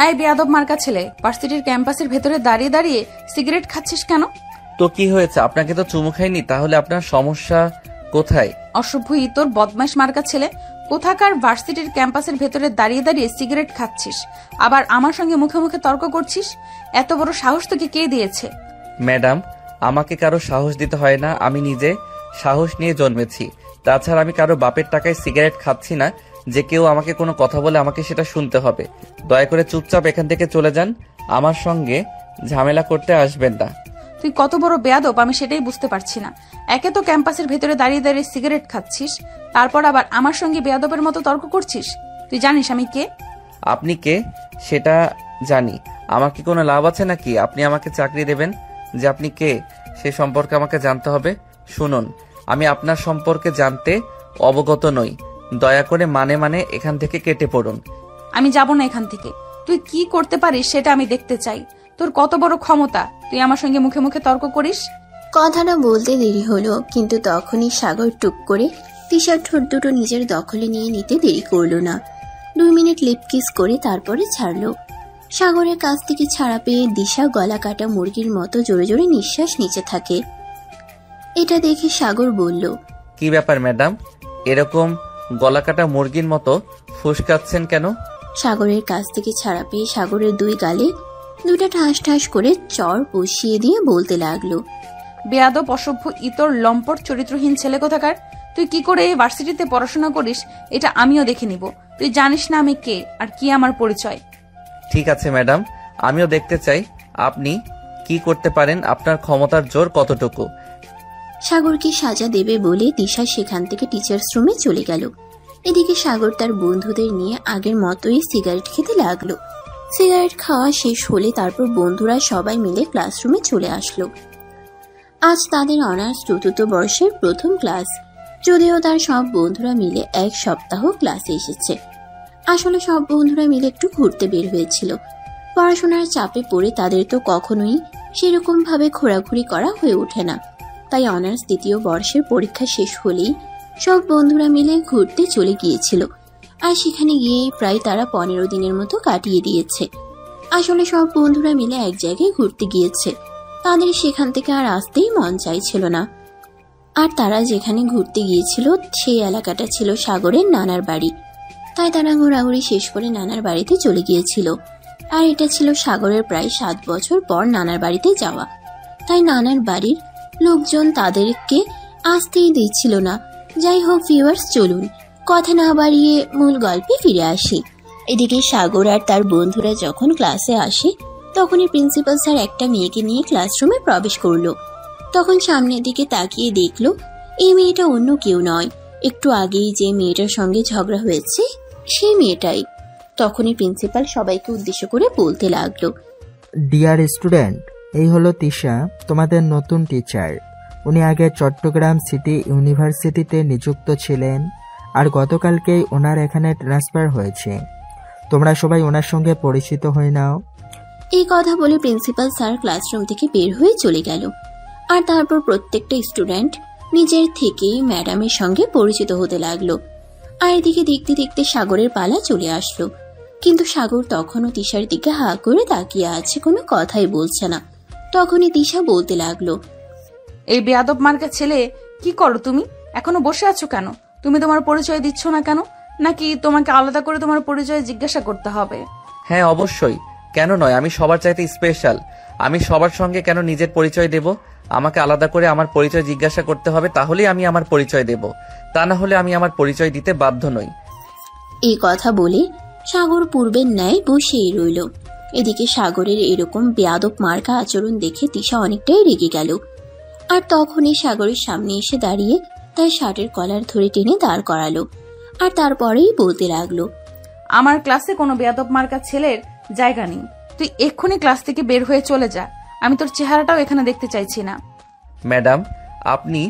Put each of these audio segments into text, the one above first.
এই বেয়াদব মার্কা ছেলে, ভার্সিটির ক্যাম্পাসের ভেতরে দাঁড়িয়ে দাঁড়িয়ে সিগারেট খাচ্ছিস কেন? তো কি হয়েছে? আপনাকে তো চুমু খাইনি, তাহলে আপনার সমস্যা কোথায়? অসভ্য ইতর বদমাশ মার্কা ছেলে, কোথাকার ভার্সিটির ক্যাম্পাসের ভেতরে দাঁড়িয়ে দাঁড়িয়ে সিগারেট খাচ্ছিস, আবার আমার সঙ্গে মুখে মুখে তর্ক করছিস? এত বড় সাহস তোকে কে দিয়েছে? ম্যাডাম, আমাকে কারো সাহস দিতে হয় না, আমি নিজে সাহস নিয়ে জন্মেছি। তাছাড়া আমি কারো বাপের টাকায় সিগারেট খাচ্ছি না যে কেউ আমাকে কোনো কথা বলে আমাকে সেটা শুনতে হবে। দয়া করে চুপচাপ এখান থেকে চলে যান, আমার সঙ্গে ঝামেলা করতে আসবেন না। তুই কত বড় বেয়াদব আমি সেটাই বুঝতে পারছি না। একে তো ক্যাম্পাসের ভেতরে দাঁড়িয়ে দাঁড়িয়ে সিগারেট খাচ্ছিস, তারপর আবার আমার সঙ্গে বেয়াদবের মতো তর্ক করছিস। তুই জানিস আমি কে? আপনি কে সেটা জানি, আমার কি কোনো লাভ আছে নাকি আপনি আমাকে চাকরি দেবেন? যে আপনি কে সে সম্পর্কে আমাকে জানতে হবে? শুনুন, আমি আপনার সম্পর্কে জানতে অবগত নই, দয়া করে মানে এখান থেকে কেটে পড়ুন। আমি যাব না এখান থেকে। তুই কি করতে পারিস সেটা আমি দেখতে চাই। তোর কত বড় ক্ষমতা, তুই আমার সঙ্গে মুখে মুখে তর্ক করিস? কথাটা বলতে দেরি হলো, কিন্তু তখনই সাগর টুক করে তিশার ঠোঁট দুটো নিজের দখলে নিয়ে নিতে দেরি করলো না। 2 মিনিট লিপ কিস করে তারপরে ছাড়লো। সাগরের কাছ থেকে ছাড়া পেয়ে দিশা গলা কাটা মুরগির মতো জোরে জোরে নিঃশ্বাস নিচে থাকে। এটা দেখে সাগর বলল, কি ব্যাপার ম্যাডাম, এরকম গলা কাটা মুরগির মতো ফুসকাচ্ছেন কেন? সাগরের কাছ থেকে ছাড়া পেয়ে সাগরের 2 গালে 2টা ঠাস ঠাস করে চড় বসিয়ে দিয়ে বলতে লাগলো, বেয়াদব অসভ্য ইতর লম্পট চরিত্রহীন ছেলে কোথাকার। তুই কি করে এই ভার্সিটিতে পড়াশোনা করিস এটা আমিও দেখে নিব। তুই জানিস না আমি কে আর কি আমার পরিচয়। ঠিক আছে ম্যাডাম, আমিও দেখতে চাই আপনি কি করতে পারেন, আপনার ক্ষমতার জোর কতটুকু। সাগরকে সাজা দেবে বলে দিশা সেখান থেকে টিচার্স রুমে চলে গেল। এদিকে সাগর তার বন্ধুদের নিয়ে আগের মতোই সিগারেট খেতে লাগলো। সিগারেট খাওয়া শেষ হলে তারপর বন্ধুরা সবাই মিলে ক্লাসরুমে চলে আসলো। আজ তাদের অনার্স 4th বর্ষের প্রথম ক্লাস, যদিও তার সব বন্ধুরা মিলে 1 সপ্তাহ ক্লাসে এসেছে। আসলে সব বন্ধুরা মিলে একটু ঘুরতে বের হয়েছিল। পড়াশোনার চাপে পড়ে তাদের তো কখনোই সেরকম ভাবে ঘোরাঘুরি করা হয়ে ওঠে না। তাই অনার্স 2য় বর্ষের পরীক্ষা শেষ হলেই সব বন্ধুরা মিলে ঘুরতে চলে গিয়েছিল। আর সেখানে গিয়ে প্রায় তারা 15 দিনের মতো কাটিয়ে দিয়েছে। আসলে সব বন্ধুরা মিলে এক জায়গায় ঘুরতে গিয়েছে, তাদের সেখান থেকে আর আসতেই মন চাইছিল না। আর তারা যেখানে ঘুরতে গিয়েছিল সেই এলাকাটা ছিল সাগরের নানার বাড়ি। তাই তারা ঘোরাঘুরি শেষ করে নানার বাড়িতে চলে গিয়েছিল। আর এটা ছিল সাগরের প্রায় 7 বছর পর নানার বাড়িতে যাওয়া। তাই নানার বাড়ির লোকজন তাদেরকে আসতেই দিচ্ছিল না। যাই হোক ভিউয়ার্স, চলুন কথা না বাড়িয়ে মূল গল্পে ফিরে আসি। এদিকে সাগর আর তার বন্ধুরা যখন ক্লাসে আসে তখনই প্রিন্সিপাল স্যার একটা মেয়েকে নিয়ে ক্লাসরুমে প্রবেশ করলো। তখন সামনের দিকে তাকিয়ে দেখলো এই মেয়েটা অন্য কেউ নয়, একটু আগেই যে মেয়েটার সঙ্গে ঝগড়া হয়েছে সেই মেয়েটাই। তখনই প্রিন্সিপাল সবাইকে উদ্দেশ্য করে বলতে লাগলো, ডিয়ার স্টুডেন্ট, এই হলো তিশা, তোমাদের নতুন টিচার। উনি আগে চট্টগ্রাম সিটি ইউনিভার্সিটিতে নিযুক্ত ছিলেন, আর গতকালকেই ওনার এখানে ট্রান্সফার হয়েছে। তোমরা সবাই ওনার সঙ্গে পরিচিত হয়ে নাও। এই কথা বলে প্রিন্সিপাল স্যার ক্লাসরুম থেকে বের হয়ে চলে গেল। আর তারপর প্রত্যেকটা স্টুডেন্ট নিজের থেকেই ম্যাডামের সঙ্গে পরিচিত হতে লাগলো। আর এদিকে দেখতে দেখতে সাগরের পালা চলে আসলো। কিন্তু সাগর তখনও তিশার দিকে হা করে তাকিয়ে আছে, কোনো কথাই বলছে না। তখনই তিশা বলতে লাগলো, এই বেয়াদব মার্কা ছেলে, কি করো তুমি? এখনো বসে আছো কেন? তুমি তোমার পরিচয় দিচ্ছ না কেন? নাকি তোমাকে আলাদা করে তোমার পরিচয় জিজ্ঞাসা করতে হবে? হ্যাঁ অবশ্যই, কেন নয়, আমি সবার চাইতে স্পেশাল। আমি সবার সঙ্গে কেন নিজের পরিচয় দেব? আমাকে আলাদা করে আমার পরিচয় জিজ্ঞাসা করতে হবে, তাহলেই আমি আমার পরিচয় দেব। তা না হলে আমি আমার পরিচয় দিতে বাধ্য নই। এই কথা বলে সাগর পূর্বের ন্যায় বসেই রইল। এদিকে সাগরের এরকম বেয়াদব মার্কা আচরণ দেখে তিশা অনেকটাই রেগে গেল। আর তখনই সাগরের সামনে এসে দাঁড়িয়ে তার শার্টের কলার ধরে টেনে দাঁড় করালো। আর তারপরেই বলতে লাগলো, আমার ক্লাসে কোনো বেয়াদব মার্কা ছেলের জায়গা নেই। তুই এক্ষুনি ক্লাস থেকে বের হয়ে চলে যা। আমি তোর চেহারাটাও এখানে দেখতে চাইছি না। ম্যাডাম, আপনি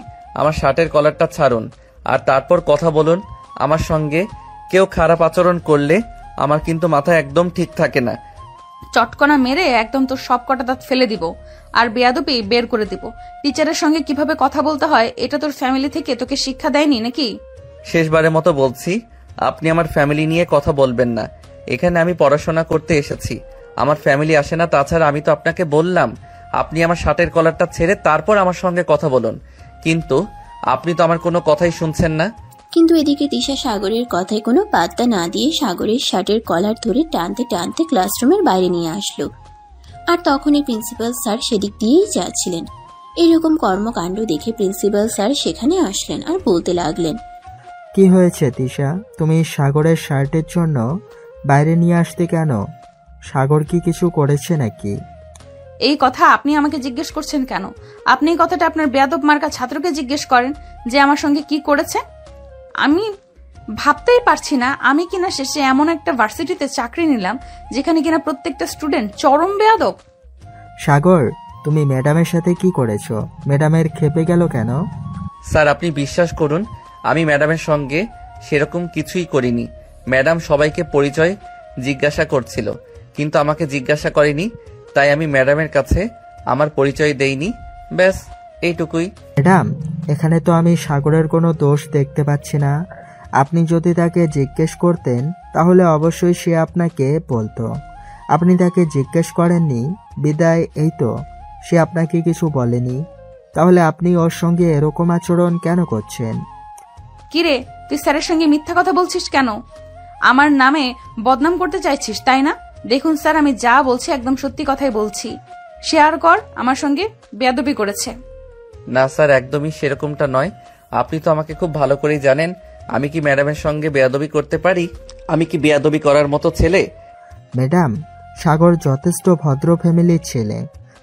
আমার শার্টের কলারটা ছাড়ুন, আর তারপর কথা বলুন আমার সঙ্গে। কেউ খারাপ আচরণ করলে আমার কিন্তু মাথা একদম ঠিক থাকে না। চটকনা মেরে একদম তোর সব কটা দাঁত ফেলে দিব, আর বেয়াদবি বের করে দিব। টিচারের সঙ্গে কিভাবে কথা বলতে হয় এটা তোর ফ্যামিলি থেকে তোকে শিক্ষা দেয়নি নাকি? শেষবারের মতো বলছি, আপনি আমার ফ্যামিলি নিয়ে কথা বলবেন না। এখানে আমি পড়াশোনা করতে এসেছি, আমার ফ্যামিলি আসে না। তাছাড়া আমি তো আপনাকে বললাম আপনি আমার শার্টের কলারটা ছেড়ে তারপর আমার সঙ্গে কথা বলুন, কিন্তু আপনি তো আমার কোনো কথাই শুনছেন না। কিন্তু এদিকে তিশা সাগরের কথায় কোনো পাত্তা না দিয়ে সাগরের শার্টের কলার ধরে টানতে টানতে ক্লাসরুমের বাইরে নিয়ে আসলো। আর তখনই প্রিন্সিপাল স্যার সেদিক দিয়েই যাচ্ছিলেন। এরকম কর্মকাণ্ড দেখে প্রিন্সিপাল স্যার সেখানে আসলেন আর বলতে লাগলেন, কি হয়েছে তিশা, তুমি সাগরের শার্টের জন্য বাইরে নিয়ে আসতে কেন? সাগর কি কিছু করেছে নাকি? এই কথা আপনি আমাকে জিজ্ঞেস করছেন কেন? আপনি এই কথাটা আপনার বেয়াদব মার্কা ছাত্রকে জিজ্ঞেস করেন যে আমার সঙ্গে কি করেছে। আমি ভাবতেই পারছি না আমি কিনা শেষে এমন একটা ভার্সিটিতে চাকরি নিলাম যেখানে কিনা প্রত্যেকটা স্টুডেন্ট চরম বেয়াদব। সাগর, তুমি ম্যাডামের সাথে কি করেছো? ম্যাডামের খেপে গেল কেন? স্যার, আপনি বিশ্বাস করুন, আমি ম্যাডামের সঙ্গে সেরকম কিছুই করিনি। ম্যাডাম সবাইকে পরিচয় জিজ্ঞাসা করছিল, কিন্তু আমাকে জিজ্ঞাসা করেনি, তাই আমি ম্যাডামের কাছে আমার পরিচয় দেইনি। ব্যাস এইটুকুই। ম্যাডাম, এখানে তো আমি সাগরের কোনো দোষ দেখতে পাচ্ছি না। আপনি যদি তাকে জিজ্ঞেস করতেন তাহলে অবশ্যই সে আপনাকে বলতো। আপনি তাকে জিজ্ঞেস করেননি বিদায় এই তো সে আপনাকে কিছু বলেনি। তাহলে আপনি ওর সঙ্গে এরকম আচরণ কেন করছেন? কিরে, তুই স্যারের সঙ্গে মিথ্যা কথা বলছিস কেন? আমার নামে বদনাম করতে চাইছিস তাই না? দেখুন স্যার, আমি যা বলছি একদম সত্যি কথাই বলছি। শেয়ার কর, আমার সঙ্গে বেয়াদবি করেছে। না স্যার, একদমই সেরকমটা নয়। আপনি তো আমাকে খুব ভালো করেই জানেন আমি কি ম্যাডামের সঙ্গে বেয়াদবি করতে পারি? আমি কি বেয়াদবি করার মতো ছেলে? ম্যাডাম, সাগর যথেষ্ট ভদ্র ফ্যামিলির ছেলে,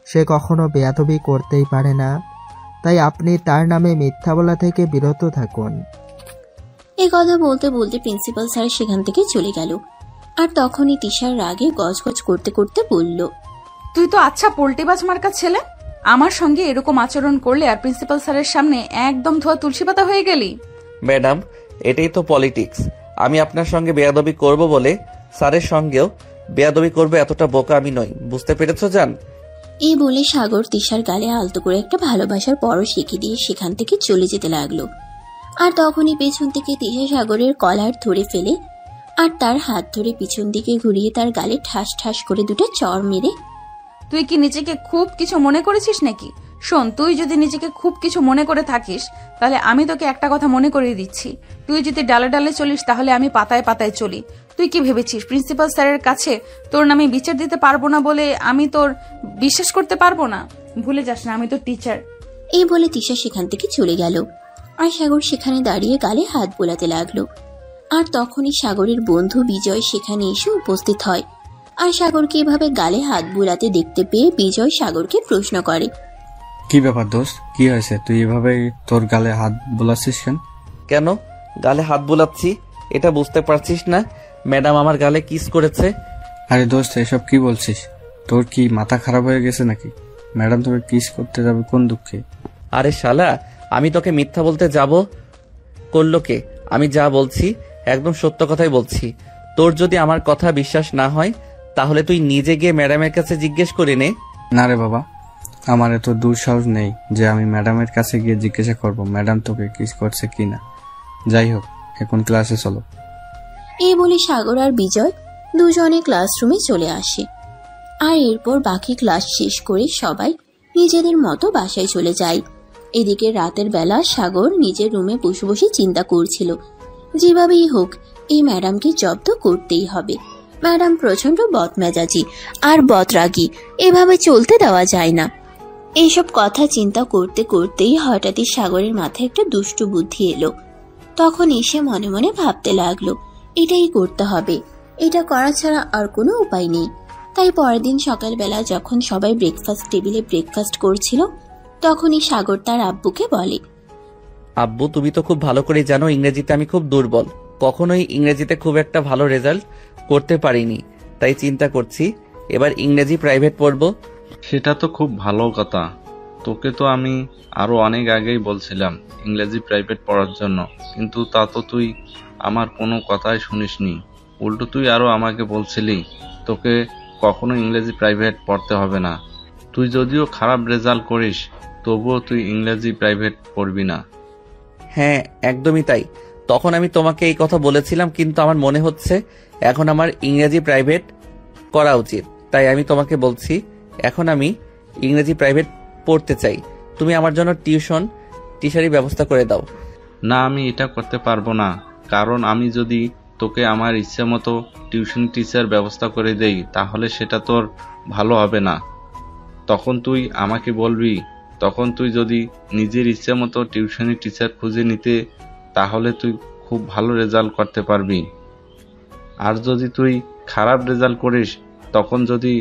সে কখনো বেয়াদবি করতেই পারে না। তাই আপনি তার নামে মিথ্যা বলা থেকে বিরত থাকুন। এই কথা বলতে বলতে প্রিন্সিপাল স্যার সেখান থেকে চলে গেল। আর তখনই তিশার রাগে গজগজ করতে করতে বলল, তুই তো আচ্ছা পোল্টিবাজ মার্কা ছেলে, আমার সঙ্গে এরকম আচরণ করলে আর প্রিন্সিপাল স্যারের সামনে একদম ধোয়া তুলসী পাতা হয়ে গেলি। ম্যাডাম, এটাই তো পলিটিক্স। আমি আপনার সঙ্গে বেয়াদবি করব বলে স্যারের সঙ্গেও বেয়াদবি করবে এতটা বোকা আমি নই, বুঝতে পেরেছো জান? এই বলে সাগর তিশার গালে আলতো করে একটা ভালোবাসার পরশ এঁকে দিয়ে সেখান থেকে চলে যেতে লাগলো। আর তখনই পেছন থেকে তিশা সাগরের কলার ধরে ফেলে আর তার হাত ধরে পিছন দিকে ঘুরিয়ে তার গালে ঠাস ঠাস করে দুটো চড় মেরে, তুই কি নিজেকে খুব কিছু মনে করেছিস নাকি? শোন, তুই যদি নিজেকে খুব কিছু মনে করে থাকিস তাহলে আমি তোকে একটা কথা মনে করিয়ে দিচ্ছি। তুই যদি ডালে ডালে চলিস তাহলে আমি পাতায় পাতায় চলি। তুই কি ভেবেছিস প্রিন্সিপাল স্যারের কাছে তোর নামে বিচার দিতে পারবো না বলে আমি তোর বিশ্বাস করতে পারবো না? ভুলে যাস না আমি তোর টিচার। এই বলে তিশা সেখান থেকে চলে গেল। আর সাগর সেখানে দাঁড়িয়ে গালে হাত বোলাতে লাগলো। আর তখনই সাগরের বন্ধু বিজয় সেখানে এসে উপস্থিত হয়। আর সাগরকে এভাবে গালে হাত বোলাতে দেখতে পেয়ে বিজয় সাগরকে প্রশ্ন করে, কি ব্যাপার দোস্ত, কি হয়েছে? তুই এভাবে তোর গালে হাত বোলাচ্ছিস কেন? কেন গালে হাত বোলাচ্ছি এটা বুঝতে পারছিস না? ম্যাডাম আমার গালে কিস করেছে। আরে দোস্ত, এসব কি বলছিস? তোর কি মাথা খারাপ হয়ে গেছে নাকি? ম্যাডাম তোকে কিস করতে যাবে কোন দুঃখে? আরে শালা, আমি তোকে মিথ্যা বলতে যাব করলো কে? আমি যা বলছি একদম সত্য কথাই বলছি। তোর যদি আমার কথা বিশ্বাস না হয় তাহলে তুই নিজে গিয়ে ম্যাডামের কাছে জিজ্ঞেস করে নে। না রে বাবা, আমার এত দুঃসাহস নেই যে আমি ম্যাডামের কাছে গিয়ে জিজ্ঞাসা করব ম্যাডাম তোকে কিস করছে কিনা। যাই হোক, এখন ক্লাসে চলো। এই বলে সাগর আর বিজয় দুজনে ক্লাসরুমে চলে আসে। আর এরপর বাকি ক্লাস শেষ করে সবাই নিজেদের মতো বাসায় চলে যায়। এদিকে রাতের বেলা সাগর নিজের রুমে বসে বসে চিন্তা করছিল, যেভাবেই হোক এই ম্যাডামকে জব্দ করতেই হবে। ম্যাডাম প্রচন্ড বদমেজাজি আর বদরাগী, এভাবে চলতে দেওয়া যায় না। এইসব কথা চিন্তা করতে করতেই হঠাৎই সাগরের মাথায় একটা দুষ্টু বুদ্ধি এলো। তখন এসে মনে মনে ভাবতে লাগলো, এটাই করতে হবে, এটা করা ছাড়া আর কোনো উপায় নেই। তাই পরের দিন সকালবেলা যখন সবাই ব্রেকফাস্ট টেবিলে ব্রেকফাস্ট করছিল তখনই সাগর তার আব্বুকে বলে, আব্বু, তুমি তো খুব ভালো করে জানো ইংরেজিতে আমি খুব দুর্বল, কখনোই ইংরেজিতে খুব একটা ভালো রেজাল্ট করতে পারিনি। তাই চিন্তা করছি এবার ইংরেজি প্রাইভেট পড়বো। সেটা তো খুব ভালো কথা। তোকে তো আমি আরো অনেক আগেই বলছিলাম ইংরেজি প্রাইভেট পড়ার জন্য, কিন্তু তা তো তুই আমার কোনো কথাই শুনিসনি। উল্টো তুই আরো আমাকে বলছিলি তোকে কখনো ইংরেজি প্রাইভেট পড়তে হবে না। তুই যদিও খারাপ রেজাল্ট করিস তবুও তুই ইংরেজি প্রাইভেট পড়বি না। হ্যাঁ, একদমই তাই। তখন আমি তোমাকে এই কথা বলেছিলাম, কিন্তু আমার মনে হচ্ছে এখন আমার ইংরেজি প্রাইভেট করা উচিত। তাই আমি তোমাকে বলছি, এখন আমি ইংরেজি প্রাইভেট পড়তে চাই। তুমি আমার জন্য টিউশারি ব্যবস্থা করে দাও। না, আমি এটা করতে পারবো না, কারণ আমি যদি তোকে আমার ইচ্ছে মতো টিউশন টিচার ব্যবস্থা করে দেই তাহলে সেটা তোর ভালো হবে না। তখন তুই আমাকে বলবি, তখন তুই যদি নিজের ইচ্ছে মতো টিউশনি টিচার খুঁজে নিতে তাহলে তুই খুব ভালো রেজাল্ট করতে পারবি। আর যদি তুই খারাপ রেজাল্ট করিস, তখন যদি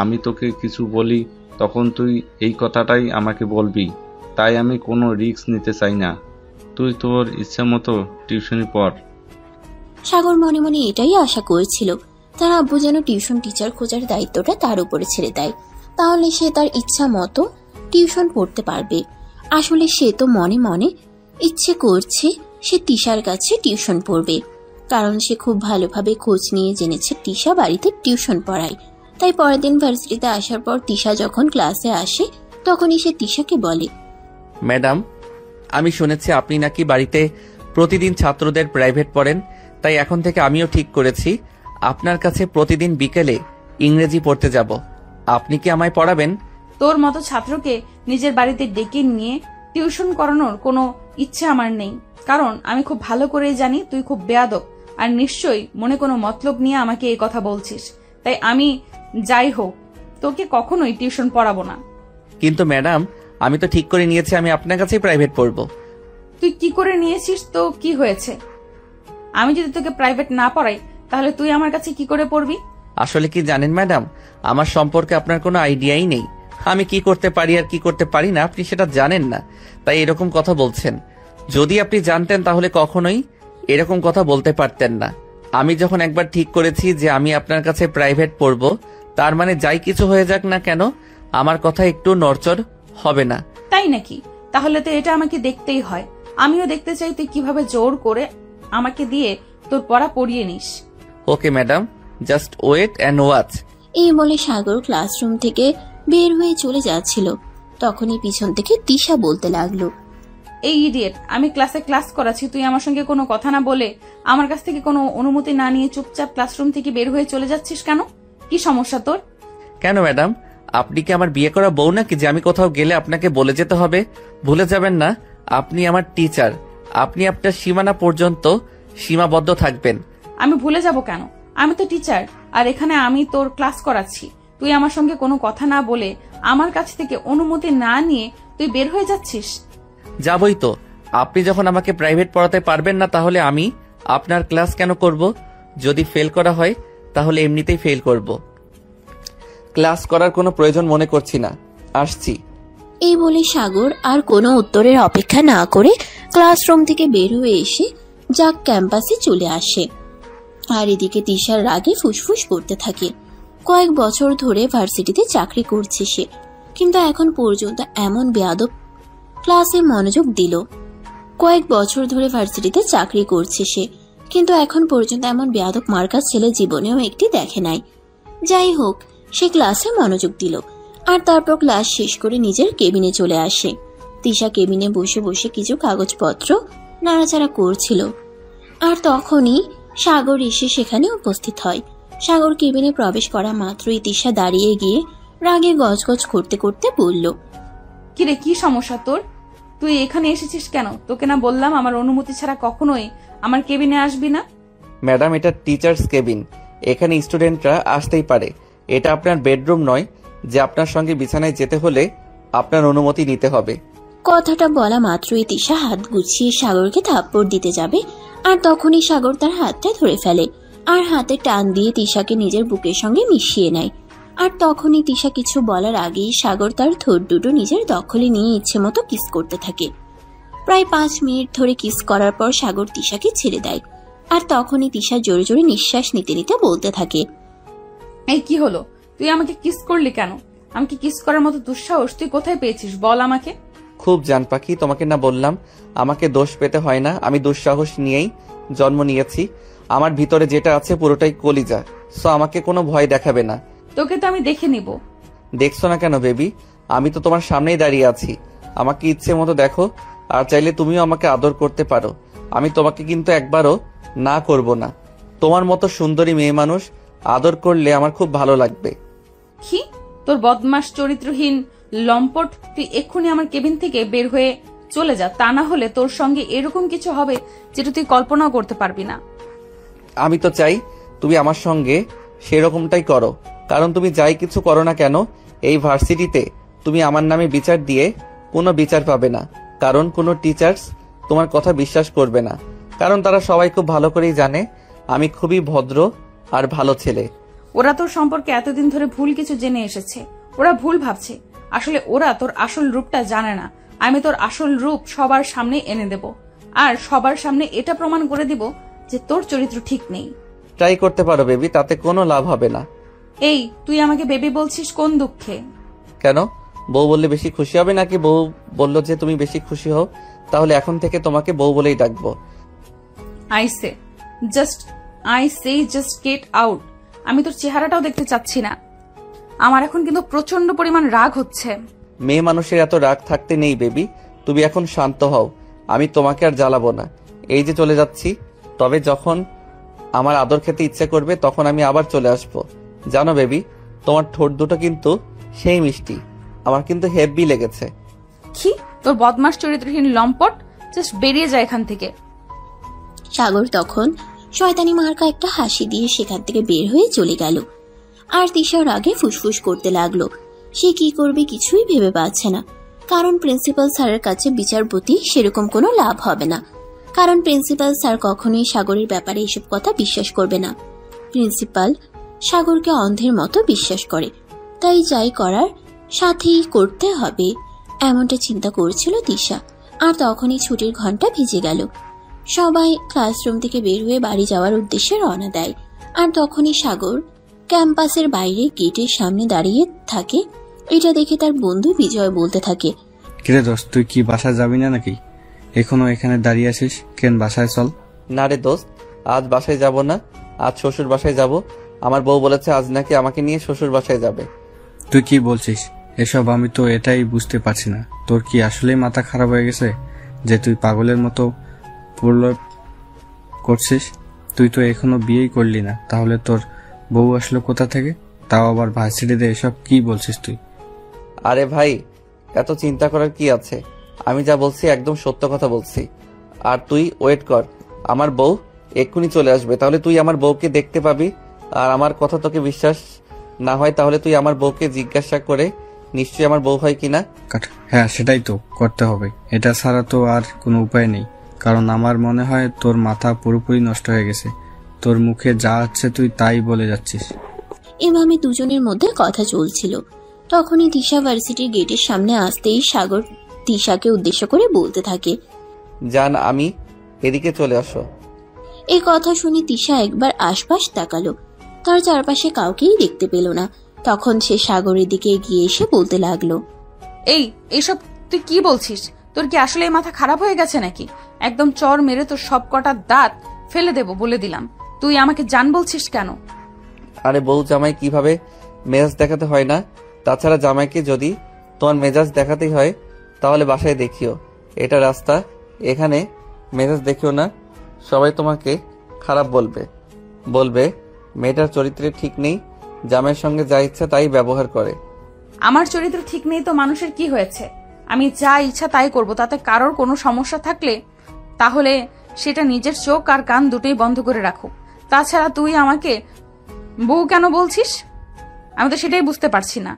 আমি তোকে কিছু বলি তখন তুই এই কথাটাই আমাকে বলবি। তাই আমি কোনো রিস্ক নিতে চাই না। তুই তোর ইচ্ছে মতো টিউশনি পড়। সাগর মনে মনে এটাই আশা করেছিল, তার আব্বু যেন টিউশন টিচার খোঁজার দায়িত্বটা তার উপরে ছেড়ে দেয়, তাহলে সে তার ইচ্ছা মতো টিউশন পড়তে পারবে। আসলে সে তো মনে মনে ইচ্ছে করছে সে তিশার কাছে টিউশন পড়বে, কারণ সে খুব ভালোভাবে খোঁজ নিয়ে জেনেছে তিশা বাড়িতে টিউশন পড়ায়। তাই পরের দিন ভার্সিটিতে আসার পর তিশা যখন ক্লাসে আসে তখনই সে তিশাকে বলে, ম্যাডাম, আমি শুনেছি আপনি নাকি বাড়িতে প্রতিদিন ছাত্রদের প্রাইভেট পড়েন, তাই এখন থেকে আমিও ঠিক করেছি আপনার কাছে প্রতিদিন বিকেলে ইংরেজি পড়তে যাব। আপনি কি আমায় পড়াবেন? তোর মতো ছাত্রকে নিজের বাড়িতে ডেকে নিয়ে টিউশন করানোর কোনো ইচ্ছে আমার নেই, কারণ আমি খুব ভালো করেই জানি তুই খুব বেয়াদব আর নিশ্চয়ই মনে কোনো মতলব নিয়ে আমাকে এই কথা বলছিস। তাই আমি যাই হোক তোকে কখনোই টিউশন পড়াবো না। কিন্তু ম্যাডাম, আমি তো ঠিক করে নিয়েছি আমি আপনার কাছেই প্রাইভেট পড়ব। তুই কি করে নিয়েছিস তো কি হয়েছে? আমি যদি তোকে প্রাইভেট না পড়াই তাহলে তুই আমার কাছে কি করে পড়বি? আসলে কি জানেন ম্যাডাম, আমার সম্পর্কে আপনার কোনো আইডিয়াই নেই। আমি কি করতে পারি আর কি করতে পারি না আপনি সেটা জানেন না, তাই এরকম কথা বলছেন। যদি আপনি জানতেন তাহলে কখনোই এরকম কথা বলতে পারতেন না। আমি যখন একবার ঠিক করেছি যে আমি আপনার কাছে প্রাইভেট পড়ব, তার মানে যাই কিছু হয়ে যাক না কেন আমার কথা একটু নড়চড় হবে না। তাই নাকি? তাহলে তো এটা আমাকে দেখতেই হয়। আমিও দেখতে চাই তুই কিভাবে জোর করে আমাকে দিয়ে তোর পড়া পড়িয়ে নিস। Okay madam, just wait and watch. এই বলে সাগর ক্লাসরুম থেকে বের হয়ে চলে যাচ্ছিল, তখনই পিছন থেকে তিশা বলতে লাগলো, এই ইডিয়েট, আমি ক্লাসে ক্লাস করাচ্ছি, তুই আমার সঙ্গে কোনো কথা না বলে আমার কাছ থেকে কোনো অনুমতি না নিয়ে চুপচাপ ক্লাসরুম থেকে বের হয়ে চলে যাচ্ছিস কেন? কি সমস্যা তোর? কেন ম্যাডাম, আপনি কি আমার বিয়ে করা বউ নাকি যে আমি কোথাও গেলে আপনাকে বলে যেতে হবে? ভুলে যাবেন না আপনি আমার টিচার। আপনি আপনার সীমানা পর্যন্ত সীমাবদ্ধ থাকবেন। আমি ভুলে যাব কেন? আমি তো টিচার, আর এখানে আমি তোর ক্লাস করাচ্ছি। তুই আমার সঙ্গে কোনো কথা না বলে আমার কাছ থেকে অনুমতি না নিয়ে তুই বের হয়ে যাচ্ছিস। যাবই তো। আপনি যখন আমাকে প্রাইভেট পড়াতে পারবেন না তাহলে আমি আপনার ক্লাস কেন করব? যদি ফেল করা হয় তাহলে এমনিতেই ফেল করব। ক্লাস করার কোনো প্রয়োজন মনে করছি না, আসছি। এই বলে সাগর আর কোনো উত্তরের অপেক্ষা না করে ক্লাসরুম থেকে বের হয়ে এসে যাক ক্যাম্পাসে চলে আসে। আর এদিকে তিশার রাগে ফুসফুস করতে থাকে। কয়েক বছর ধরে ভার্সিটিতে চাকরি করছে সে, কিন্তু এখন পর্যন্ত এমন বেয়াদব ক্লাসে মনোযোগ দিল। কয়েক বছর ধরে ভার্সিটিতে চাকরি করছে সে, কিন্তু এখন পর্যন্ত এমন বেয়াদব মার্কা ছেলে জীবনেও একটি দেখে নাই। যাই হোক, সে ক্লাসে মনোযোগ দিল আর তারপর ক্লাস শেষ করে নিজের কেবিনে চলে আসে। তিশা কেবিনে বসে বসে কিছু কাগজপত্র নাড়াচাড়া করছিল, আর তখনই সাগর এসে সেখানে উপস্থিত হয়। সাগর কেবিনে প্রবেশ করা মাত্রই তিশা দাঁড়িয়ে গিয়ে রাগে গজগজ করতে করতে বলল, কিরে, কি সমস্যা তোর? তুই এখানে এসেছিস কেন? তোকে না বললাম আমার অনুমতি ছাড়া কখনোই আমার কেবিনে আসবি না? ম্যাডাম, এটা টিচার্স কেবিন, এখানে স্টুডেন্টরা আসতেই পারে। এটা আপনার বেডরুম নয় যে আপনার সঙ্গে বিছানায় যেতে হলে আপনার অনুমতি নিতে হবে। কথাটা বলা মাত্রই তিশা হাত গুছিয়ে সাগরকে থাপ্পড় দিতে যাবে, আর তখনই সাগর তার হাতটা ধরে ফেলে আর হাতে টান দিয়ে তিশাকে নিজের বুকের সঙ্গে মিশিয়ে নেয়। আর তখনই তিশা কিছু বলার আগেই সাগর তার ঠোঁট দুটো নিজের দখলে নিয়ে ইচ্ছে মতো কিস করতে থাকে। প্রায় 5 মিনিট ধরে কিস করার পর সাগর তিশাকে ছেড়ে দেয়, আর তখনই তিশা জোরে জোরে নিঃশ্বাস নিতে নিতে বলতে থাকে, এই কি হলো? তুই আমাকে কিস করলি কেন? আমাকে কিস করার মতো দুঃসাহস তুই কোথায় পেয়েছিস বল আমাকে। খুব জান পাখি, তোমাকে না বললাম আমাকে দোষ পেতে হয় না। আমি দুঃসাহস নিয়েই জন্ম নিয়েছি। আমার ভিতরে যেটা আছে পুরোটাই কলিজা, সো আমাকে কোনো ভয় দেখাবে না। তোকে তো আমি দেখে নিব। দেখছো না কেন বেবি? আমি তো তোমার সামনেই দাঁড়িয়ে আছি। আমাকে ইচ্ছে মতো দেখো, আর চাইলে তুমিও আমাকে আদর করতে পারো। আমি তোমাকে কিন্তু একবারও না করব না। তোমার মতো সুন্দরী মেয়ে মানুষ আদর করলে আমার খুব ভালো লাগবে। কি তোর বদমাস চরিত্রহীন লম্পট, তুই এক্ষুনি আমার কেবিন থেকে বের হয়ে চলে যা, তা না হলে তোর সঙ্গে এরকম কিছু হবে যেটা তুই কল্পনাও করতে পারবি না। আমি তো চাই তুমি আমার সঙ্গে সেরকমটাই করো, কারণ তুমি যাই কিছু করো না কেন এই ভার্সিটিতে তুমি আমার নামে বিচার দিয়ে কোনো বিচার পাবে না, কারণ কোনো টিচার্স তোমার কথা বিশ্বাস করবে না, কারণ তারা সবাই খুব ভালো করেই জানে আমি খুবই ভদ্র আর ভালো ছেলে। ওরা তোর সম্পর্কে এতদিন ধরে ভুল কিছু জেনে এসেছে, ওরা ভুল ভাবছে। আসলে ওরা তোর আসল রূপটা জানে না। আমি তোর আসল রূপ সবার সামনে এনে দেব, আর সবার সামনে এটা প্রমাণ করে দিব যে তোর চরিত্র ঠিক নেই। ট্রাই করতে পারো বেবি, তাতে কোনো লাভ হবে না। এই তুই আমাকে বেবি বলছিস কোন দুঃখে? কেন, বউ বললে বেশি খুশি হবে নাকি? বউ বললো যে তুমি বেশি খুশি হও, তাহলে এখন থেকে তোমাকে বউ বলেই ডাকবো। I say just get out. আমি তোর চেহারাটাও দেখতে চাচ্ছি না। আমার এখন কিন্তু প্রচন্ড পরিমাণ রাগ হচ্ছে। মেয়ে মানুষের এত রাগ থাকতে নেই বেবি, তুমি এখন শান্ত হও। আমি তোমাকে আর জ্বালাবো না, এই যে চলে যাচ্ছি, তবে যখন আমার আদর খেতে ইচ্ছে করবে তখন আমি আবার চলে আসব। জানো বেবি, তোমার ঠোঁট দুটো কিন্তু সেই মিষ্টি, আমার কিন্তু হেভি লেগেছে। কি তোর বদমাস চরিত্রহীন লম্পট, জাস্ট বেরিয়ে যায় এখান থেকে। সাগর তখন শয়তানি মার্কা একটা হাসি দিয়ে সেখান থেকে বের হয়ে চলে গেল। আর তিশার আগে ফুসফুস করতে লাগলো। সে কি করবে কিছুই ভেবে পাচ্ছে না, কারণ প্রিন্সিপাল স্যারের কাছে বিচারপতি সেরকম কোনো লাভ হবে না, কারণ প্রিন্সিপাল স্যার কখনোই সাগরের ব্যাপারে এসব কথা বিশ্বাস করবে না। প্রিন্সিপাল সাগরকে অন্ধের মতো বিশ্বাস করে, তাই যাই করার সাথেই করতে হবে, এমনটা চিন্তা করছিল তিশা। আর তখনই ছুটির ঘন্টা ভিজে গেল। সবাই ক্লাসরুম থেকে বের হয়ে বাড়ি যাওয়ার উদ্দেশ্যে রওনা দেয়। আর তখনই সাগর ক্যাম্পাসের বাইরে গেটের সামনে দাঁড়িয়ে থাকে। এটা দেখে তার বন্ধু বিজয় বলতে থাকে, কিরে দোস্ত, তুই কি বাসায় যাবি না নাকি? এখনো এখানে দাঁড়িয়ে আছিস কেন? বাসায় চল। না রে দোস্ত, আজ বাসায় যাব না, আজ শ্বশুর বাসায় যাব। আমার বউ বলেছে আজ নাকি আমাকে নিয়ে শ্বশুর বাসায় যাবে। তুই কি বলছিস এসব? আমি তো এটাই বুঝতে পারছি না, তোর কি আসলেই মাথা খারাপ হয়ে গেছে যে তুই পাগলের মতো প্রলোভ করছিস? তুই তো এখনো বিয়েই করলি না, তাহলে তোর বউ আসলো কোথা থেকে? তাও আবার ভার্সিটিতে। এসব কি বলছিস তুই? আরে ভাই, এত চিন্তা করার কি আছে? আমি যা বলছি একদম সত্য কথা বলছি। আর তুই ওয়েট কর, আমার বউ এক্ষুনি চলে আসবে, তাহলে তুই আমার বউকে দেখতে পাবি। আর আমার কথা তোকে বিশ্বাস না হয় তাহলে তুই আমার বউকে জিজ্ঞাসা করে নিশ্চয়ই আমার বউ হয় কিনা। হ্যাঁ, সেটাই তো করতে হবে, এটা ছাড়া তো আর কোনো উপায় নেই। কারণ আমার মনে হয় তোর মাথা পুরোপুরি নষ্ট হয়ে গেছে, তোর মুখে যা আছে তুই তাই বলে যাচ্ছিস। এভাবে দুজনের মধ্যে কথা চলছিল। তখনই তিশা ভার্সিটির গেটের সামনে আসতেই সাগর তিশাকে উদ্দেশ্য করে বলতে থাকে, জান আমি এদিকে চলে আসো। এই কথা শুনে তিশা একবার আশপাশ তাকালো, তার চারপাশে কাউকেই দেখতে পেল না। তখন সে সাগরের দিকে এগিয়ে এসে বলতে লাগলো, এইসব তুই কি বলছিস? তোর কি আসলে মাথা খারাপ হয়ে গেছে নাকি? একদম চর মেরে তোর সব কটা দাঁত ফেলে দেব বলে দিলাম। তুই আমাকে জান বলছিস কেন? আরে বউ জামাই কিভাবে মেজাজ দেখাতে হয় না, তাছাড়া জামাইকে যদি তোমার মেজাজ দেখাতেই হয় তাহলে বাসায় দেখিও, এটা রাস্তা, এখানে মেজাজ দেখিও না। সবাই তোমাকে খারাপ বলবে মেয়েটার চরিত্রে ঠিক নেই, জামাইয়ের সঙ্গে যা ইচ্ছা তাই ব্যবহার করে। আমার চরিত্র ঠিক নেই তো মানুষের কি হয়েছে? আমি যা ইচ্ছা তাই করব, তাতে কারোর কোনো সমস্যা থাকলে তাহলে সেটা নিজের চোখ আর কান দুটোই বন্ধ করে রাখো। তাছাড়া তুই আমাকে বউ কেন বলছিস? আমি তো সেটাই বুঝতে পারছি না।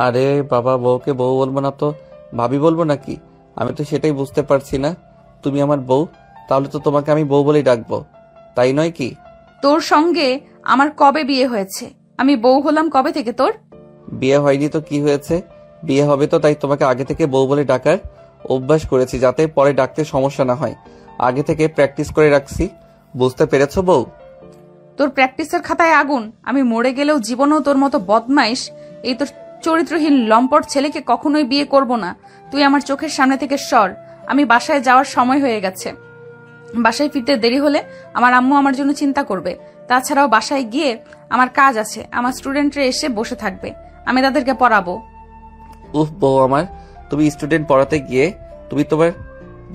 আরে বাবা, বউকে বউ বলবো না তো ভাবি বলবো নাকি? আমি তো সেটাই বুঝতে পারছি না। তুমি আমার বউ, তাহলে তো তোমাকে আমি বউ বলেই ডাকবো, তাই নয় কি? তোর সঙ্গে আমার কবে বিয়ে হয়েছে? আমি বউ হলাম কবে থেকে তোর? বিয়ে হয়নি তো কি হয়েছে, বিয়ে হবে তো, তাই তোমাকে আগে থেকে বউ বলে ডাকার অভ্যাস করেছি, যাতে পরে ডাকতে সমস্যা না হয়। আগে থেকে প্র্যাকটিস করে রাখছি, বুঝতে পেরেছো বউ? তোর প্র্যাকটিসের খাতায় আগুন। আমি মরে গেলেও জীবনেও তোর মতো বদমাইশ এই তোর চরিত্রহীন লম্পট ছেলেকে কখনোই বিয়ে করব না। তুই আমার চোখের সামনে থেকে সর। আমি বাসায় যাওয়ার সময় হয়ে গেছে। বাসায় ফিরতে দেরি হলে আমার আম্মু আমার জন্য চিন্তা করবে। তাছাড়াও বাসায় গিয়ে আমার কাজ আছে, আমার স্টুডেন্টরা এসে বসে থাকবে, আমি তাদেরকে পড়াবো। উফ বউ আমার, তুমি স্টুডেন্ট পড়াতে গিয়ে তুমি তোমার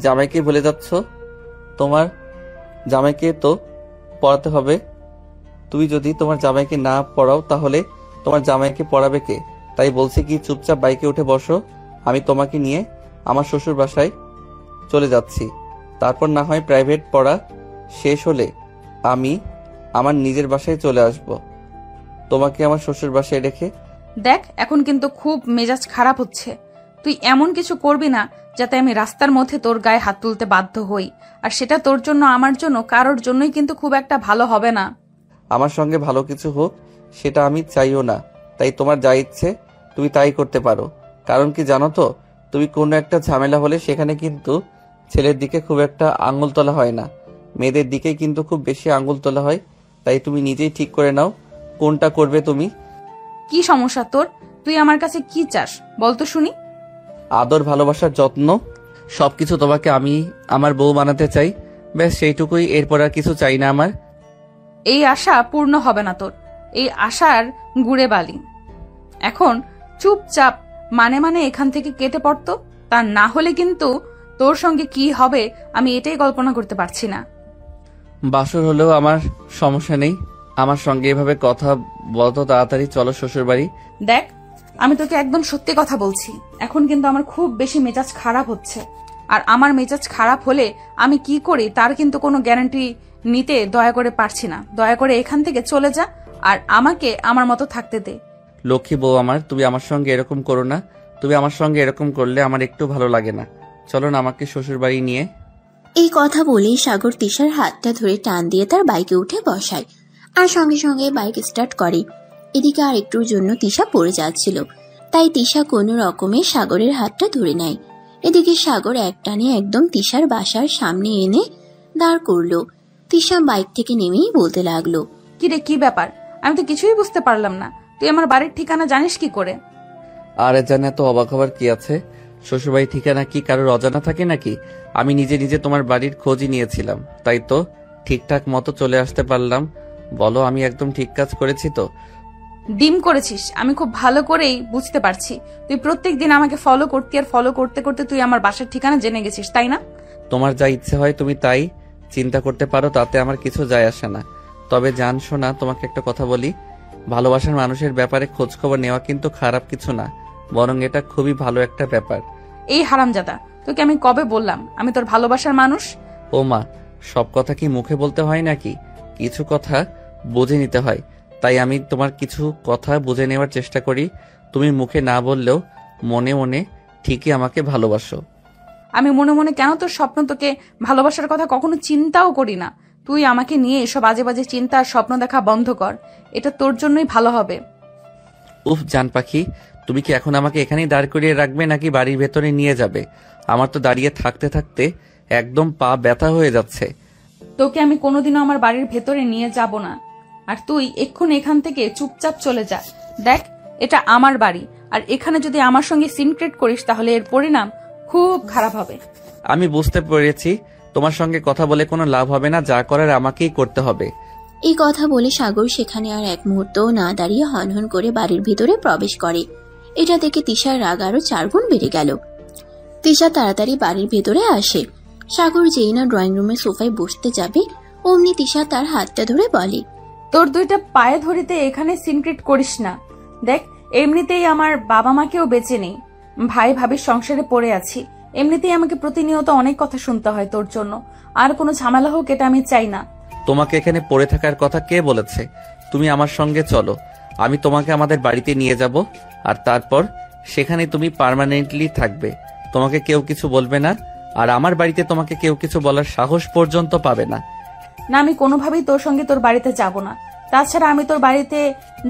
জামাইকে ভুলে যাচ্ছ। তোমার জামাইকে তো পড়াতে হবে। তুই যদি তোমার জামাইকে না পড়াও তাহলে তোমার জামাইকে পড়াবে কে? তাই বলছি কি চুপচাপ বাইকে উঠে বসো, আমি তোমাকে নিয়ে আমার শ্বশুর বাসায় চলে যাচ্ছি। তারপর না হয় প্রাইভেট পড়া শেষ হলে আমি আমার নিজের বাসায় চলে আসব, তোমাকে আমার শ্বশুর বাসায় রেখে। দেখ, এখন কিন্তু খুব মেজাজ খারাপ হচ্ছে। তুই এমন কিছু করবি না যাতে আমি রাস্তার মধ্যে তোর গায়ে হাত তুলতে বাধ্য হই, আর সেটা তোর জন্য আমার জন্য কারোর জন্যই কিন্তু খুব একটা ভালো হবে না। আমার সঙ্গে ভালো কিছু হোক সেটা আমি চাইও না, তাই তোমার যা ইচ্ছে তুমি তাই করতে পারো। কারণ কি জানো তো, তুমি কোনো একটা ঝামেলা হলে সেখানে কিন্তু ছেলের দিকে খুব একটা আঙুল তোলা হয় না, মেয়েদের দিকে কিন্তু খুব বেশি আঙুল তোলা হয়। তাই তুমি নিজেই ঠিক করে নাও কোনটা করবে তুমি। কি সমস্যা তোর? তুই আমার কাছে কি চাস বলতো শুনি। আদর, ভালোবাসার, যত্ন সবকিছু তোমাকে আমি আমার বউ বানাতে চাই, ব্যাস সেইটুকুই, এরপর আর কিছু চাই না আমার। এই আশা পূর্ণ হবে না তোর, এই আশার গুড়ে বালি। এখন চুপচাপ মানে এখান থেকে কেটে পড়তো, তা না হলে কিন্তু তোর সঙ্গে কি হবে আমি এটাই কল্পনা করতে পারছি না। বাসর হলেও আমার সমস্যা নেই, আমার সঙ্গে এভাবে কথা বলতো তাড়াতাড়ি চলো শ্বশুর বাড়ি। দেখ, আমি তোকে একদম সত্যি কথা বলছি, এখন কিন্তু আমার খুব বেশি মেজাজ খারাপ হচ্ছে, আর আমার মেজাজ খারাপ হলে আমি কি করি তার কিন্তু কোনো গ্যারান্টি নিতে দয়া করে পারছি না। দয়া করে এখান থেকে চলে যা আর আমাকে আমার মতো থাকতে দে। লক্ষ্মী বউ আমার, তুমি আমার সঙ্গে এরকম করো না। তুমি আমার সঙ্গে এরকম করলে আমার একটু ভালো লাগে না। চলো না আমাকে শ্বশুর বাড়ি নিয়ে। এই কথা বলেই সাগর তিশার হাতটা ধরে টান দিয়ে তার বাইকে উঠে বসায় আর সঙ্গে সঙ্গে বাইক স্টার্ট করে। এদিকে আর একটুর জন্য তিশা পড়ে যাচ্ছিল, তাই তিশা কোনো রকমে সাগরের হাতটা ধরে নেয়। এদিকে সাগর এক টানে একদম তিশার বাসার সামনে এনে দাঁড় করলো। তিশা বাইক থেকে নেমেই বলতে লাগলো, কিরে, কি ব্যাপার? আমি তো কিছুই বুঝতে পারলাম না, তুই আমার বাড়ির ঠিকানা জানিস কি করে? আরে জানে তো অবাক হবার কি আছে, শ্বশুরবাড়ির ঠিকানা কি কারোর অজানা থাকে নাকি? আমি নিজে নিজে তোমার বাড়ির খোঁজই নিয়েছিলাম, তাই তো ঠিকঠাক মতো চলে আসতে পারলাম। বলো, আমি একদম ঠিক কাজ করেছি তো? ডিম করেছিস, আমি খুব ভালো করেই বুঝতে পারছি। তুই প্রত্যেক দিন আমাকে ফলো করতি, আর ফলো করতে করতে তুই আমার বাসার ঠিকানা জেনে গেছিস, তাই না? তোমার যা ইচ্ছে হয় তুমি তাই চিন্তা করতে পারো, তাতে আমার কিছু যায় আসে না। তবে জান শোনা, তোমাকে একটা কথা বলি, ভালোবাসার মানুষের ব্যাপারে খোঁজ খবর নেওয়া কিন্তু খারাপ কিছু না, বরং এটা খুবই ভালো একটা ব্যাপার। এই হারামজাদা, তোকে আমি কবে বললাম আমি তোর ভালোবাসার মানুষ? ও মা, সব কথা কি মুখে বলতে হয় নাকি? কিছু কথা বুঝে নিতে হয়, তাই আমি তোমার কিছু কথা বুঝে নেওয়ার চেষ্টা করি। তুমি মুখে না বললেও মনে মনে ঠিকই আমাকে ভালোবাসো। আমি মনে মনে কেন তোর স্বপ্ন, তোকে ভালোবাসার কথা কখনো চিন্তাও করি না। তুই আমাকে নিয়ে এসব বাজে বাজে চিন্তা আর স্বপ্ন দেখা বন্ধ কর, এটা তোর জন্যই ভালো হবে। উফ জান পাখি, তুমি কি এখন আমাকে এখানেই দাঁড় করিয়ে রাখবে নাকি বাড়ির ভেতরে নিয়ে যাবে? আমার তো দাঁড়িয়ে থাকতে থাকতে একদম পা ব্যথা হয়ে যাচ্ছে। তোকে আমি কোনোদিনও আমার বাড়ির ভেতরে নিয়ে যাব না, আর তুই এক্ষুনি এখান থেকে চুপচাপ চলে যা। দেখ, এটা আমার বাড়ি, আর এখানে যদি আমার সঙ্গে সিনক্রেট করিস তাহলে এর পরিণাম খুব খারাপ হবে। আমি বুঝতে পেরেছি, তোমার সঙ্গে কথা বলে কোনো লাভ হবে না, যা করার আমাকেই করতে হবে। এই কথা বলে সাগর সেখানে আর এক মুহূর্তও না দাঁড়িয়ে হনহন করে বাড়ির ভিতরে প্রবেশ করে। এটা দেখে তিশার রাগ আরো 4 গুণ বেড়ে গেল। তিশা তাড়াতাড়ি বাড়ির ভেতরে আসে। সাগর যেই না ড্রয়িং রুমে সোফায় বসতে যাবে, অমনি তিশা তার হাতটা ধরে বলে, তোর দুইটা পায়ে ধরিতে এখানে সিনক্রেট করিস না। দেখ, এমনিতেই আমার বাবা মাকেও বেঁচে নেই, ভাই ভাবির সংসারে পড়ে আছি, এমনিতেই আমাকে প্রতিনিয়ত অনেক কথা শুনতে হয় তোর জন্য, আর কোনো ঝামেলা হোক এটা আমি চাই না। তোমাকে এখানে পড়ে থাকার কথা কে বলেছে? তুমি আমার সঙ্গে চলো, আমি তোমাকে আমাদের বাড়িতে নিয়ে যাব, আর তারপর সেখানে তুমি পার্মানেন্টলি থাকবে। তোমাকে কেউ কিছু বলবে না, আর আমার বাড়িতে তোমাকে কেউ কিছু বলার সাহস পর্যন্ত পাবে না। না, আমি কোনোভাবেই তোর সঙ্গে তোর বাড়িতে যাব না। তাছাড়া আমি তোর বাড়িতে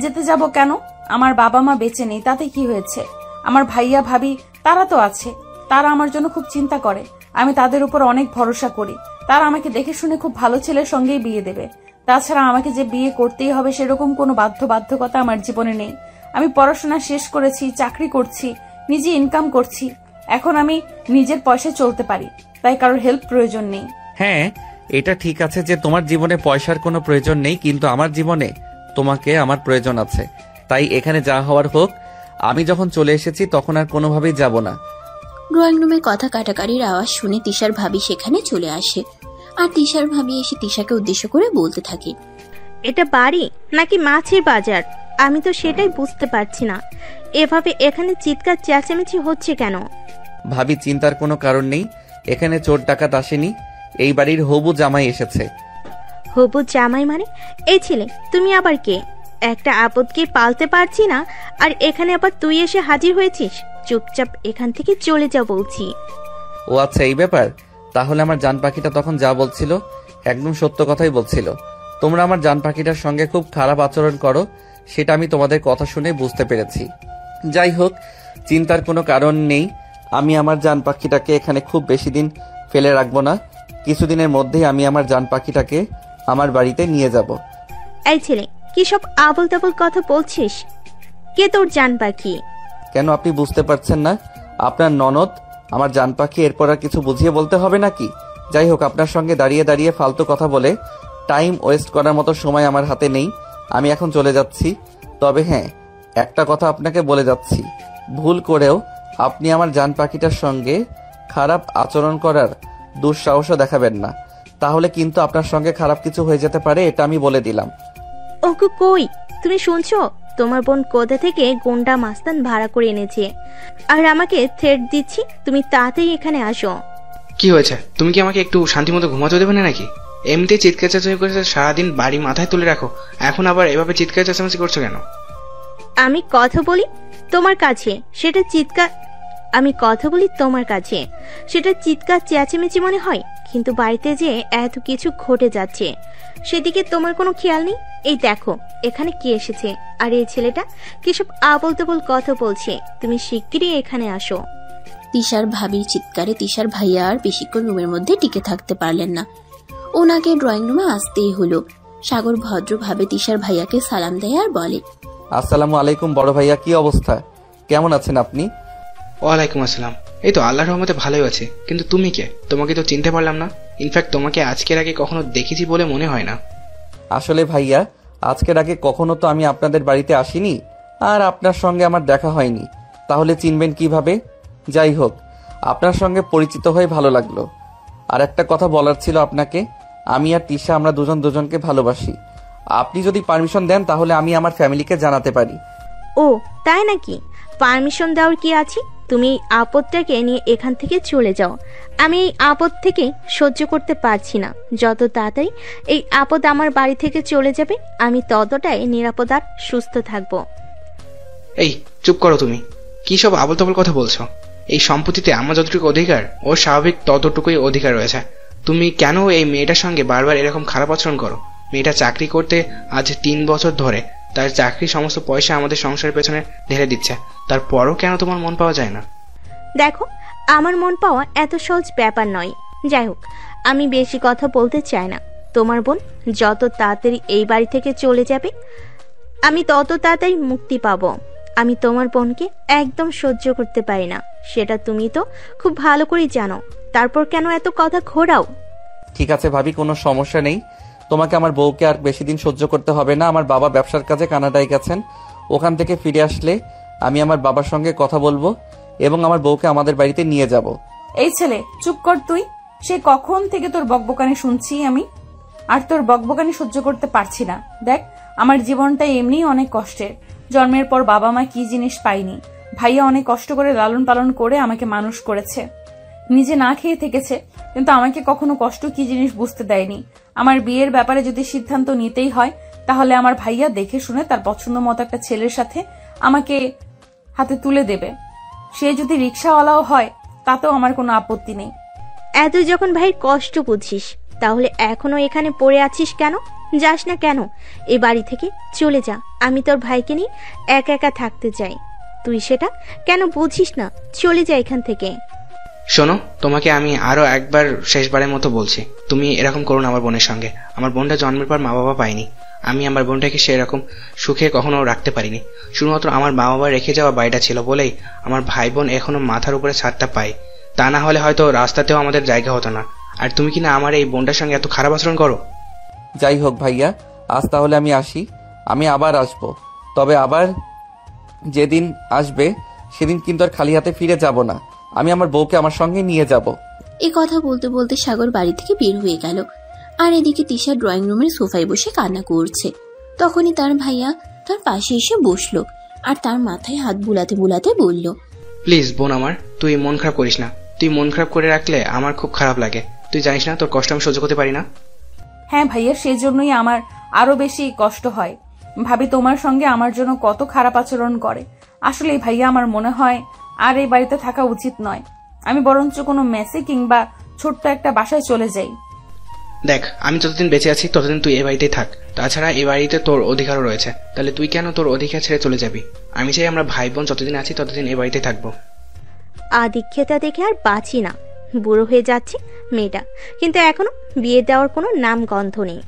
যেতে যাব কেন? আমার বাবা মা বেঁচে নেই, তাতে কি হয়েছে? আমার ভাইয়া ভাবি তারা তো আছে, তারা আমার জন্য খুব চিন্তা করে, আমি তাদের উপর অনেক ভরসা করি। তারা আমাকে দেখে শুনে খুব ভালো ছেলের সঙ্গেই বিয়ে দেবে। তাছাড়া আমাকে যে বিয়ে করতেই হবে সেরকম কোনো বাধ্যবাধকতা আমার জীবনে নেই। আমি পড়াশোনা শেষ করেছি, চাকরি করছি, নিজে ইনকাম করছি, এখন আমি নিজের পয়সায় চলতে পারি, তাই কারোর হেল্প প্রয়োজন নেই। হ্যাঁ, এটা ঠিক আছে যে তোমার জীবনে পয়সার কোনো প্রয়োজন নেই, কিন্তু আমার জীবনে তোমাকে আমার প্রয়োজন আছে। তাই এখানে যা হওয়ার হোক, আমি যখন চলে এসেছি তখন আর কোনোভাবেই যাব না। ড্রয়িং রুমে কথা কাটাকাটির আওয়াজ শুনে তিশার ভাবি সেখানে চলে আসে আর তিশার ভাবি এসে তিশাকে উদ্দেশ্য করে বলতে থাকে, এটা বাড়ি নাকি মাছের বাজার? আমি তো সেটাই বুঝতে পারছি না। এভাবে এখানে চিৎকার চেঁচামেচি হচ্ছে কেন? ভাবি, চিন্তার কোনো কারণ নেই। এখানে চোর ডাকাত আসেনি, এই বাড়ির হবু জামাই এসেছে। হবু জামাই মানে? এই ছেলে, তুমি আবার কে? একটা আপদকে পালতে পারছি না, আর এখানে আবার তুই এসে হাজির হয়েছিস। চুপচাপ এখান থেকে চলে যা বলছি। ও আচ্ছা, এই ব্যাপার। তাহলে আমার জান পাখিটা তখন যা বলছিল একদম সত্য কথাই বলছিল। তোমরা আমার জান পাখিটার সঙ্গে খুব খারাপ আচরণ করো, সেটা আমি তোমাদের কথা শুনে বুঝতে পেরেছি। যাই হোক, চিন্তার কোনো কারণ নেই। আমি আমার জান পাখিটাকে এখানে খুব বেশি দিন ফেলে রাখবো না। কিছুদিনের মধ্যেই আমি আমার জান পাখিটাকে আমার বাড়িতে নিয়ে যাব। এই ছেলে, কি সব আবল তাবল কথা বলছিস? কে তোর জান পাখি? কেন, আপনি বুঝতে পারছেন না? আপনার ননদ আমার জান পাখি। এরপর আর কিছু বুঝিয়ে বলতে হবে নাকি? যাই হোক, আপনার সঙ্গে দাঁড়িয়ে দাঁড়িয়ে ফালতু কথা বলে টাইম ওয়েস্ট করার মতো সময় আমার হাতে নেই। আমি এখন চলে যাচ্ছি। তবে হ্যাঁ, একটা কথা আপনাকে বলে যাচ্ছি, ভুল করেও আপনি আমার জান পাখিটার সঙ্গে খারাপ আচরণ করার দুঃসাহসও দেখাবেন না, তাহলে কিন্তু আপনার সঙ্গে খারাপ কিছু হয়ে যেতে পারে, এটা আমি বলে দিলাম। ওগো কই, তুমি শুনছো? তোমার বোন কোথা থেকে গুন্ডা মাস্তান ভাড়া করে এনেছে, আর আমাকে থ্রেট দিচ্ছি। তুমি তাড়াতাড়ি এখানে আসো। কি হয়েছে? তুমি কি আমাকে একটু শান্তিমতো ঘুমাতে দেবে না নাকি? এমনিতে চিৎকার চেঁচামেচি করে সারাদিন বাড়ি মাথায় তুলে রাখো, এখন আবার এভাবে চিৎকার চেঁচামেচি করছো কেন? আমি কথা বলি তোমার কাছে, সেটা চিৎকার চেঁচামেচি মনে হয়, কিন্তু বাড়িতে যে এত কিছু ঘটে যাচ্ছে সেদিকে তোমার কোনো খেয়াল নেই। এই দেখো এখানে কি এসেছে, আর এই ছেলেটা কি সব আবল তাবল কথা বলছে। তুমি শিগগিরই এখানে আসো। তিশার ভাবির চিৎকারে তিশার ভাইয়া আর বেশিক্ষণ রুমের মধ্যে টিকে থাকতে পারলেন না। ওনাকে ড্রয়িং রুমে আসতেই হলো। সাগর ভদ্রভাবে তিশার ভাইয়াকে সালাম দেয় আর বলে, আসসালামু আলাইকুম বড় ভাইয়া, কি অবস্থা? কেমন আছেন আপনি? ওয়ালাইকুম আসসালাম। এই তো আল্লাহর রহমতে ভালোই আছে। কিন্তু তুমি কে? তোমাকে তো চিনতে পারলাম না। ইনফ্যাক্ট তোমাকে আজকের আগে কখনো দেখেছি বলে মনে হয় না। আসলে ভাইয়া, আজকের আগে কখনো তো আমি আপনাদের বাড়িতে আসিনি, আর আপনার সঙ্গে আমার দেখা হয়নি, তাহলে চিনবেন কিভাবে? যাই হোক, আপনার সঙ্গে পরিচিত হয়ে ভালো লাগলো। আর একটা কথা বলার ছিল আপনাকে, আমি আর তিশা আমরা দুজন দুজনকে ভালোবাসি। আপনি যদি পারমিশন দেন তাহলে আমি আমার ফ্যামিলিকে জানাতে পারি। ও তাই নাকি? পারমিশন দেওয়ার কি আছে? তুমি এই আপদটাকে নিয়ে এখান থেকে চলে যাও। আমি এই আপদ থেকে সহ্য করতে পারছি না। যত তাড়াতাড়ি এই আপদ আমার বাড়ি থেকে চলে যাবে, আমি ততটাই নিরাপদ আর সুস্থ থাকবো। এই চুপ করো তুমি। কি সব আবল তাবল কথা বলছো? এই সম্পত্তিতে আমার যতটুকু অধিকার, ওর স্বাভাবিক ততটুকুই অধিকার রয়েছে। তুমি কেন এই মেয়েটার সঙ্গে বারবার এরকম খারাপ আচরণ করো? মেয়েটা চাকরি করতে আজ 3 বছর ধরে, তার চাকরির সমস্ত পয়সা আমাদের সংসারের পেছনে ঢেলে দিচ্ছে, তারপরও কেন তোমার মন পাওয়া যায় না? দেখো, আমার মন পাওয়া এত সহজ ব্যাপার নয়। যাই হোক, আমি বেশি কথা বলতে চাই না। তোমার বোন যত তাড়াতাড়ি এই বাড়ি থেকে চলে যাবে, আমি তত তাড়াতাড়ি মুক্তি পাবো। আমি তোমার বোনকে একদম সহ্য করতে পারি না, সেটা তুমি তো খুব ভালো করেই জানো। তারপর কেন এত কথা ঘোরাও? ঠিক আছে ভাবি, কোনো সমস্যা নেই। তোমাকে আমার বউকে আর বেশি দিন সহ্য করতে হবে না। আমার বাবা ব্যবসার কাজে কানাডায় গেছেন, ওখান থেকে ফিরে আসলে আমি আমার বাবার সঙ্গে কথা বলবো এবং আমার বউকে আমাদের বাড়িতে নিয়ে যাব। এই ছেলে, চুপ কর তুই। সে কখন থেকে তোর বকবকানি শুনছি আমি, আর তোর বকবকানি সহ্য করতে পারছি না। দেখ, আমার জীবনটা এমনিই অনেক কষ্টের। জন্মের পর বাবা মা কি জিনিস পাইনি। ভাইয়া অনেক কষ্ট করে লালন পালন করে আমাকে মানুষ করেছে, নিজে না খেয়ে থেকেছে, কিন্তু আমাকে কখনো কষ্ট কি জিনিস বুঝতে দেয়নি। আমার বিয়ের ব্যাপারে যদি সিদ্ধান্ত নিতেই হয়, তাহলে আমার ভাইয়া দেখে শুনে তার পছন্দ মতো একটা ছেলের সাথে আমাকে হাতে তুলে দেবে। সে যদি রিক্সাওয়ালাও হয় তাতেও আমার কোনো আপত্তি নেই। এত যখন ভাইয়ের কষ্ট বুঝিস, তাহলে এখনো এখানে পড়ে আছিস কেন? যাস না কেন এই বাড়ি থেকে? চলে যা। আমি তোর ভাইকে নিয়ে একা একা থাকতে চাই। তুই সেটা কেন বুঝিস না? চলে যা এখান থেকে। শোনো, তোমাকে আমি আরো একবার শেষবারের মতো বলছি, তুমি এরকম করো না আমার বোনের সঙ্গে। আমার বোনটা জন্মের পর মা বাবা পায়নি। আমি আমার বোনটাকে সেরকম সুখে কখনো রাখতে পারিনি। শুধুমাত্র আমার মা বাবা রেখে যাওয়া বাড়িটা ছিল বলেই আমার ভাই বোন এখনো মাথার উপরে ছাদটা পায়। তা না হলে হয়তো রাস্তাতেও আমাদের জায়গা হতো না। আর তুমি কিনা আমার এই বোনটার সঙ্গে এত খারাপ আচরণ করো। যাই হোক ভাইয়া, আজ তাহলে আমি আসি। আমি আবার আসবো, তবে আবার যেদিন আসবে সেদিন কিন্তু আর খালি হাতে ফিরে যাব না। আমি আমার বউকে আমার সঙ্গে নিয়ে যাব। এ কথা বলতে বলতে সাগর বাড়ি থেকে বের হয়ে গেল। আর এদিকে তিশা ড্রয়িং রুমের সোফায় বসে কান্না করছে। তখনই তার ভাইয়া তার পাশে এসে বসলো আর তার মাথায় হাত বুলাতে বুলাতে বলল, প্লিজ বোন আমার, তুই মন খারাপ করিস না। তুই মন খারাপ করে রাখলে আমার খুব খারাপ লাগে। তুই জানিস না তোর কষ্ট আমি সহ্য করতে পারি না। হ্যাঁ ভাইয়া, সেই জন্যই আমার আরো বেশি কষ্ট হয়। ভাবি তোমার সঙ্গে আমার জন্য কত খারাপ আচরণ করে। আসলে ভাইয়া, আমার মনে হয় আর এই বাড়িতে থাকা উচিত নয়। আমি বরঞ্চ কোনো মেসে কিংবা ছোট্ট একটা বাসায় চলে যাই। দেখ, আমি যতদিন বেঁচে আছি ততদিন তুই এ বাড়িতেই থাক। তাছাড়া এ বাড়িতে তোর অধিকারও রয়েছে। তাহলে তুই কেন তোর অধিকার ছেড়ে চলে যাবি? আমি চাই আমরা ভাই বোন যতদিন আছি ততদিন এ বাড়িতেই থাকবো। আদিক্ষেতা দেখে আর বাঁচি না। বুড়ো হয়ে যাচ্ছে মেয়েটা, কিন্তু এখনো বিয়ে দেওয়ার কোনো নাম গন্ধ নেই।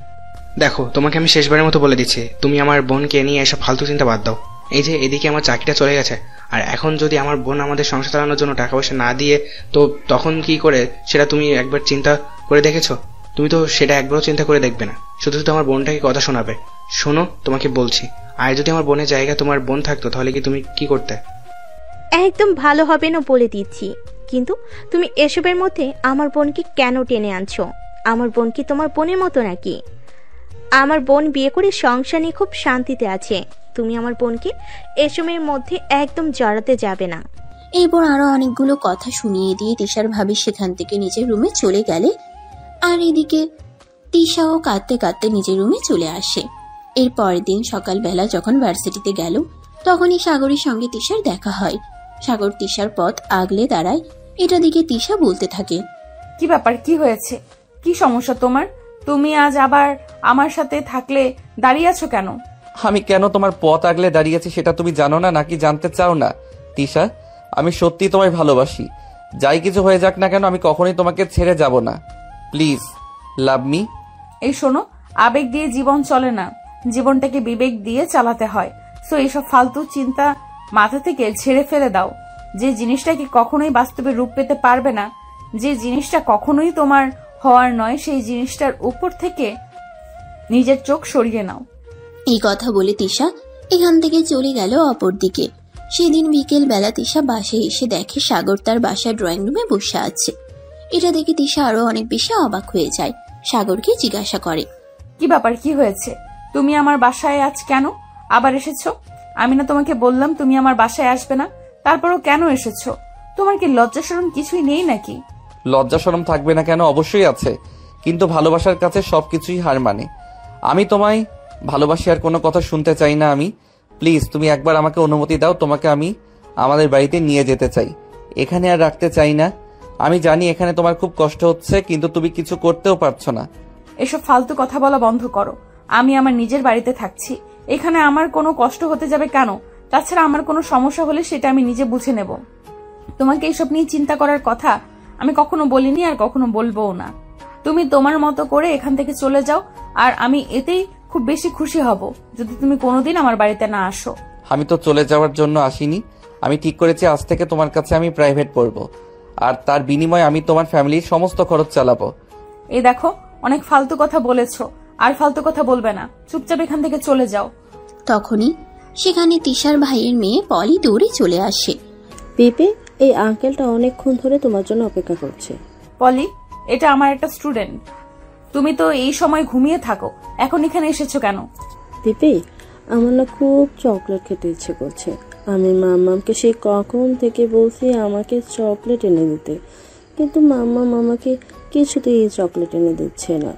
দেখো, তোমাকে আমি শেষবারের মতো বলে দিচ্ছি, তুমি আমার বোনকে নিয়ে এসব ফালতু চিন্তা বাদ দাও। এই যে এদিকে আমার চাকরিটা চলে গেছে, আর এখন যদি আমার বোন আমাদের সংসার চালানোর জন্য টাকা পয়সা না দিয়ে তো তখন কি করে, সেটা তুমি একবার চিন্তা করে দেখেছো? তুমি তো সেটা একবারও চিন্তা করে দেখবে না, শুধু শুধু আমার বোনটাকে কথা শোনাবে। শোনো, তোমাকে বলছি, আর যদি আমার বোনের জায়গায় তোমার বোন থাকতো তাহলে কি তুমি কি করতে? একদম ভালো হবে না বলে দিচ্ছি, কিন্তু তুমি এসবের মধ্যে আমার বোনকে কেন টেনে আনছো? আমার বোন কি তোমার বোনের মতো নাকি? আমার বোন বিয়ে করে সংসার নিয়ে খুব শান্তিতে আছে। তুমি আমার বোনকে এসবের মধ্যে একদম জড়াতে যাবে না। এরপর আরো অনেকগুলো কথা শুনিয়ে দিয়ে তিশার ভাবি সেখান থেকে নিজের রুমে চলে গেলে। আর এদিকে তিশাও কাঁদতে কাঁদতে নিজের রুমে চলে আসে। এর পরের দিন সকালবেলা যখন ভার্সিটিতে গেল, তখনই সাগরের সঙ্গে তিশার দেখা হয়। সাগর তিশার পথ আগলে দাঁড়ায়। এটা দিকে তিশা বলতে থাকে, কি ব্যাপার, কি হয়েছে, কি সমস্যা তোমার? তুমি আজ আবার আমার সাথে থাকলে দাঁড়িয়ে আছো কেন? আমি কেন তোমার পথ আগলে দাঁড়িয়েছি সেটা তুমি জানো না, নাকি জানতে চাও না? তিশা, আমি সত্যি তোমায় ভালোবাসি। যাই কিছু হয়ে যাক না কেন, আমি কখনোই তোমাকে ছেড়ে যাব না। Please love me. এই শোনো, আবেগ দিয়ে জীবন চলে না, জীবনটাকে বিবেক দিয়ে চালাতে হয়। সো এইসব ফালতু চিন্তা মাথা থেকে ঝেড়ে ফেলে দাও। যে জিনিসটাকে কখনোই বাস্তবে রূপ পেতে পারবে না, যে জিনিসটা কখনোই তোমার হওয়ার নয়, সেই জিনিসটার উপর থেকে নিজের চোখ সরিয়ে নাও। এই কথা বলে তিশা এখান থেকে চলে গেল অপর দিকে। সেদিন বিকেল বেলা তিশা বাসায় এসে দেখে সাগর তার বাসার ড্রয়িং রুমে বসে আছে। এটা দেখে তিশা আরো অনেক বেশি অবাক হয়ে যায়। সাগরকে জিজ্ঞাসা করে, কি ব্যাপার, কি হয়েছে? তুমি আমার বাসায় আজ কেন আবার এসেছো? আমি না তোমাকে বললাম তুমি আমার বাসায় আসবে না? তারপরও কেন এসেছো? তোমার কি লজ্জা শরম কিছুই নেই নাকি? লজ্জা শরম থাকবে না কেন? অবশ্যই আছে, কিন্তু ভালোবাসার কাছে সবকিছুই হার মানে। আমি তোমায় ভালোবাসি, আর কোনো কথা শুনতে চাই না আমি। প্লিজ তুমি একবার আমাকে অনুমতি দাও, তোমাকে আমি আমাদের বাড়িতে নিয়ে যেতে চাই। এখানে আর রাখতে চাই না। আমি জানি এখানে তোমার খুব কষ্ট হচ্ছে, কিন্তু তুমি কিছু করতেও পারছো না। এসব ফালতু কথা বলা বন্ধ করো। আমি আমার নিজের বাড়িতে থাকছি, এখানে আমার কোনো কষ্ট হতে যাবে কেন? তাছাড়া আমার কোনো সমস্যা হলে সেটা আমি নিজে বুঝে নেব। তোমাকে এইসব নিয়ে চিন্তা করার কথা আমি কখনো বলিনি, আর কখনো বলবোও না। তুমি তোমার মতো করে এখান থেকে চলে যাও, আর আমি এতেই খুব বেশি খুশি হব যদি তুমি কোনোদিন আমার বাড়িতে না আসো। আমি তো চলে যাওয়ার জন্য আসিনি। আমি ঠিক করেছি আজ থেকে তোমার কাছে আমি প্রাইভেট পড়বো, আর তার বিনিময়ে আমি তোমার ফ্যামিলির সমস্ত খরচ চালাবো। এই দেখো, অনেক ফালতু কথা বলেছো, আর ফালতু কথা বলবে না। চুপচাপ এখান থেকে চলে যাও। তখনই সেখানে তিশার ভাইয়ের মেয়ে পলি দৌড়ে চলে আসে। পিপি, এই আঙ্কেলটা অনেকক্ষণ ধরে তোমার জন্য অপেক্ষা করছে। পলি, এটা আমার একটা স্টুডেন্ট। তুমি তো এই সময় ঘুমিয়ে থাকো, এখন এখানে এসেছো কেন? পিপি, আমার না খুব চকলেট খেতে ইচ্ছে করছে। আমি মাম্মামকে সেই কখন থেকে বলছি আমাকে চকলেট এনে দিতে, কিন্তু মাম্মাম আমাকে কিছুতেই চকলেট এনে দিচ্ছে না।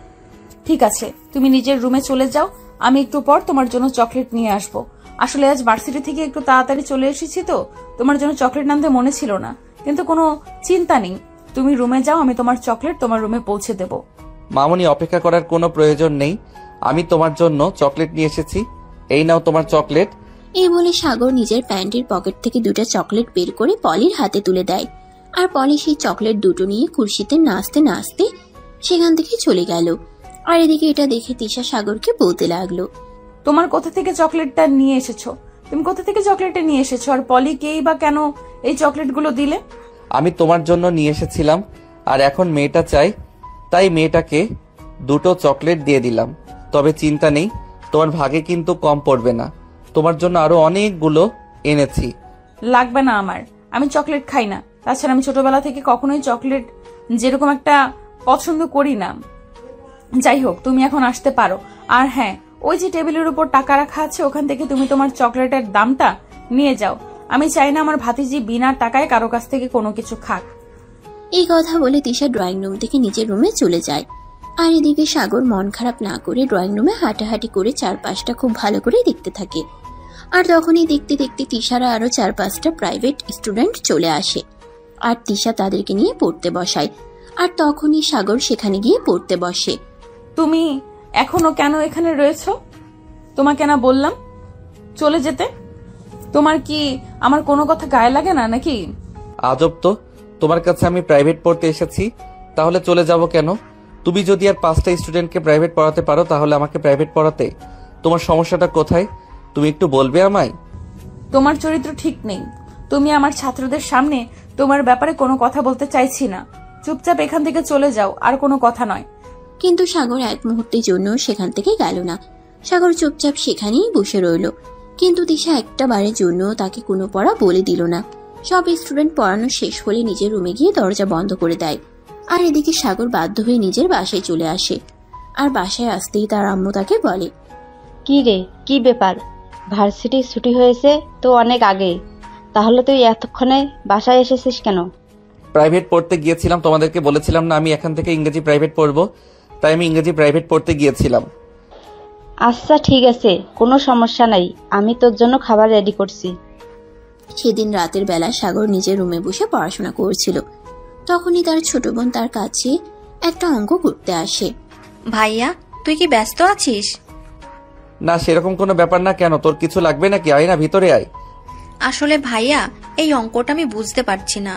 ঠিক আছে, তুমি নিজের রুমে চলে যাও, আমি একটু পর তোমার জন্য চকলেট নিয়ে আসবো। আসলে আজ ভার্সিটি থেকে একটু তাড়াতাড়ি চলে এসেছি তো, তোমার জন্য চকলেট আনতে মনে ছিল না, কিন্তু কোনো চিন্তা নেই। তুমি রুমে যাও, আমি তোমার চকলেট তোমার রুমে পৌঁছে দেব। মামুনি, অপেক্ষা করার কোনো প্রয়োজন নেই। আমি তোমার জন্য চকলেট নিয়ে এসেছি, এই নাও তোমার চকলেট। এই বলে সাগর নিজের প্যান্টের পকেট থেকে দুটো চকলেট বের করে পলির হাতে তুলে দেয়। আর পলি সেই চকলেট দুটো নিয়ে কুর্সিতে নাচতে নাচতে সেখান থেকে চলে গেল। আর এদিকে এটা দেখে তিশা সাগরকে বলতে লাগলো, তোমার কোথা থেকে চকলেটটা নিয়ে এসেছো? তুমি কোথা থেকে চকলেটটা নিয়ে এসেছো? আর পলিকেই বা কেন এই চকলেটগুলো দিলে? আমি তোমার জন্য নিয়ে এসেছিলাম, আর এখন মেয়েটা চাই, তাই মেয়েটাকে দুটো চকলেট দিয়ে দিলাম। তবে চিন্তা নেই, তোমার ভাগে কিন্তু কম পড়বে না। তোমার জন্য আরো অনেকগুলো এনেছি। লাগবে না আমার, আমি চকলেট খাই না। তাছাড়া আমি ছোটবেলা থেকে কখনোই চকলেট যেরকম একটা পছন্দ করি না। যাই হোক, তুমি এখন আসতে পারো। আর হ্যাঁ, ওই যে টেবিলের উপর টাকা রাখা আছে, ওখান থেকে তুমি তোমার চকলেটের দামটা নিয়ে যাও। আমি চাই না আমার ভাতিজি বিনা টাকায় কারো কাছ থেকে কোনো কিছু খাক। এই কথা বলে তিশা ড্রয়িং রুম থেকে নিজের রুমে চলে যায়। আর এদিকে সাগর মন খারাপ না করে ড্রয়িং রুমে হাঁটাহাঁটি করে চারপাশটা খুব ভালো করে দেখতে থাকে। আর তখনই দেখতে দেখতে তিশারা আরো 4-5টা প্রাইভেট স্টুডেন্ট চলে আসে আর তিশা তাদেরকে নিয়ে পড়তে বসায়। আর তখনই সাগর সেখানে গিয়ে পড়তে বসে। তুমি এখনো কেন এখানে রয়েছো? তোমাকে না বললাম চলে যেতে? তোমার কি আমার কোনো কথা গায়ে লাগে না নাকি? আজব তো, তোমার কাছে আমি প্রাইভেট পড়তে এসেছি, তাহলে চলে যাব কেন? তুমি যদি আর 5টা স্টুডেন্টকে প্রাইভেট পড়াতে পারো তাহলে আমাকে প্রাইভেট পড়াতে তোমার সমস্যাটা কোথায়? তুমি একটু বলবে আমায়? তোমার চরিত্র ঠিক নেই। তুমি আমার ছাত্রদের সামনে তোমার ব্যাপারে কোনো কথা বলতে চাইছি না। চুপচাপ এখান থেকে চলে যাও, আর কোনো কথা নয়। কিন্তু সাগর এক মুহূর্তের জন্য সেখান থেকে গেল না। সাগর চুপচাপ সেখানেই বসে রইল। কিন্তু তিশা একটা বারের জন্য তাকে কোনো পড়া বলে দিল না। সব স্টুডেন্ট পড়ানো শেষ হলে নিজের রুমে গিয়ে দরজা বন্ধ করে দেয়। আর এদিকে সাগর বাধ্য হয়ে নিজের বাসায় চলে আসে। আর বাসায় আসতেই তার আম্মু তাকে বলে, কি রে, কি ব্যাপার? ভার্সিটি ছুটি হয়েছে তো অনেক আগে, তাহলে তুই এতক্ষণে বাসায় এসেছিস কেন? প্রাইভেট পড়তে গিয়েছিলাম, তোমাদেরকে বলেছিলাম না আমি এখান থেকে ইংরেজি প্রাইভেট পড়বো, তাই আমি ইংরেজি প্রাইভেট পড়তে গিয়েছিলাম। আচ্ছা ঠিক আছে, কোনো সমস্যা নাই, আমি তোর জন্য খাবার রেডি করছি। সেদিন রাতের বেলা সাগর নিজের রুমে বসে পড়াশোনা করছিল। তখনই তার ছোট বোন তার কাছে একটা অঙ্ক করতে আসে। ভাইয়া, তুই কি ব্যস্ত আছিস? না, সেরকম কোনো ব্যাপার না। কেন, তোর কিছু লাগবে নাকি? আয় না, ভিতরে আয়। আসলে ভাইয়া, এই অঙ্কটা আমি বুঝতে পারছি না।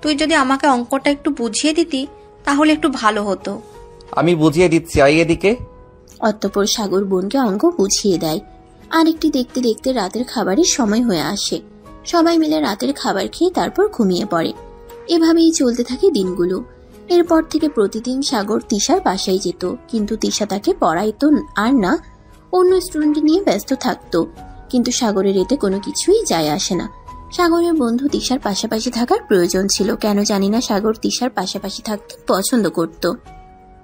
তুই যদি আমাকে অঙ্কটা একটু বুঝিয়ে দিতি তাহলে একটু ভালো হতো। আমি বুঝিয়ে দিচ্ছি, আয় এদিকে। অতঃপর সাগর বোনকে অঙ্ক বুঝিয়ে দেয়। আর একটি দেখতে দেখতে রাতের খাবারের সময় হয়ে আসে। সবাই মিলে রাতের খাবার খেয়ে তারপর ঘুমিয়ে পড়ে। এভাবেই চলতে থাকে দিনগুলো। এরপর থেকে প্রতিদিন সাগর তিশার বাসায় যেত, কিন্তু তিশা তাকে পড়াইতো আর না, অন্য স্টুডেন্ট নিয়ে ব্যস্ত থাকতো। কিন্তু সাগরের এতে কোনো কিছুই যায় আসে না। সাগরের বন্ধু তিশার পাশাপাশি থাকার প্রয়োজন ছিল। কেন জানি না সাগর তিশার পাশাপাশি থাকতে পছন্দ করত।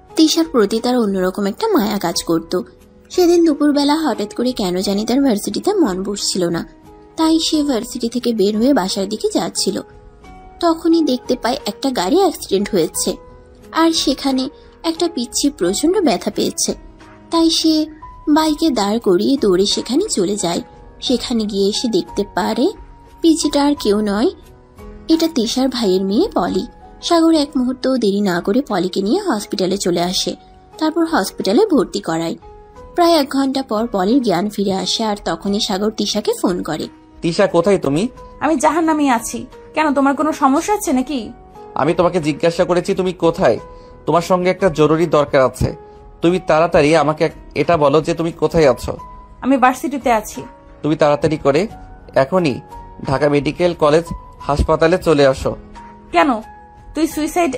তিশার প্রতি তার অন্যরকম একটা মায়া কাজ করত। সেদিন দুপুরবেলা হঠাৎ করে কেন জানি তার ভার্সিটিতে মন বসছিল না, তাই সে ভার্সিটি থেকে বের হয়ে বাসার দিকে যাচ্ছিল। তখনই দেখতে পায় একটা গাড়ি অ্যাক্সিডেন্ট হয়েছে, আর সেখানে একটা পিচ্চি প্রচন্ড ব্যথা পেয়েছে। তাই সে বাইকে দাঁড় করিয়ে দৌড়ে সেখানে চলে যায়। সেখানে গিয়ে এসে দেখতে পারে পিচ্চিটা আর কেউ নয়, এটা তিশার ভাইয়ের মেয়ে পলি। সাগর এক মুহূর্তও দেরি না করে পলিকে নিয়ে হসপিটালে চলে আসে। তারপর হসপিটালে ভর্তি করায়। প্রায় 1 ঘন্টা পর পলির জ্ঞান ফিরে আসে। আর তখনই সাগর তিশাকে ফোন করে। তিশা, কোথায় তুমি? আমি জাহান্নামে আছি। কেন, তোমার কোনো সমস্যা আছে নাকি? আমি তোমাকে জিজ্ঞাসা করেছি তুমি কোথায়। তোমার সঙ্গে একটা জরুরি দরকার আছে। তুমি তাড়াতাড়ি আমাকে এটা বলো যে তুমি কোথায় আছো। আমি ভার্সিটিতে আছি। তুমি তাড়াতাড়ি করে এখনই ঢাকা মেডিকেল কলেজ হাসপাতালে চলে আসো। কেন, তুই সুইসাইড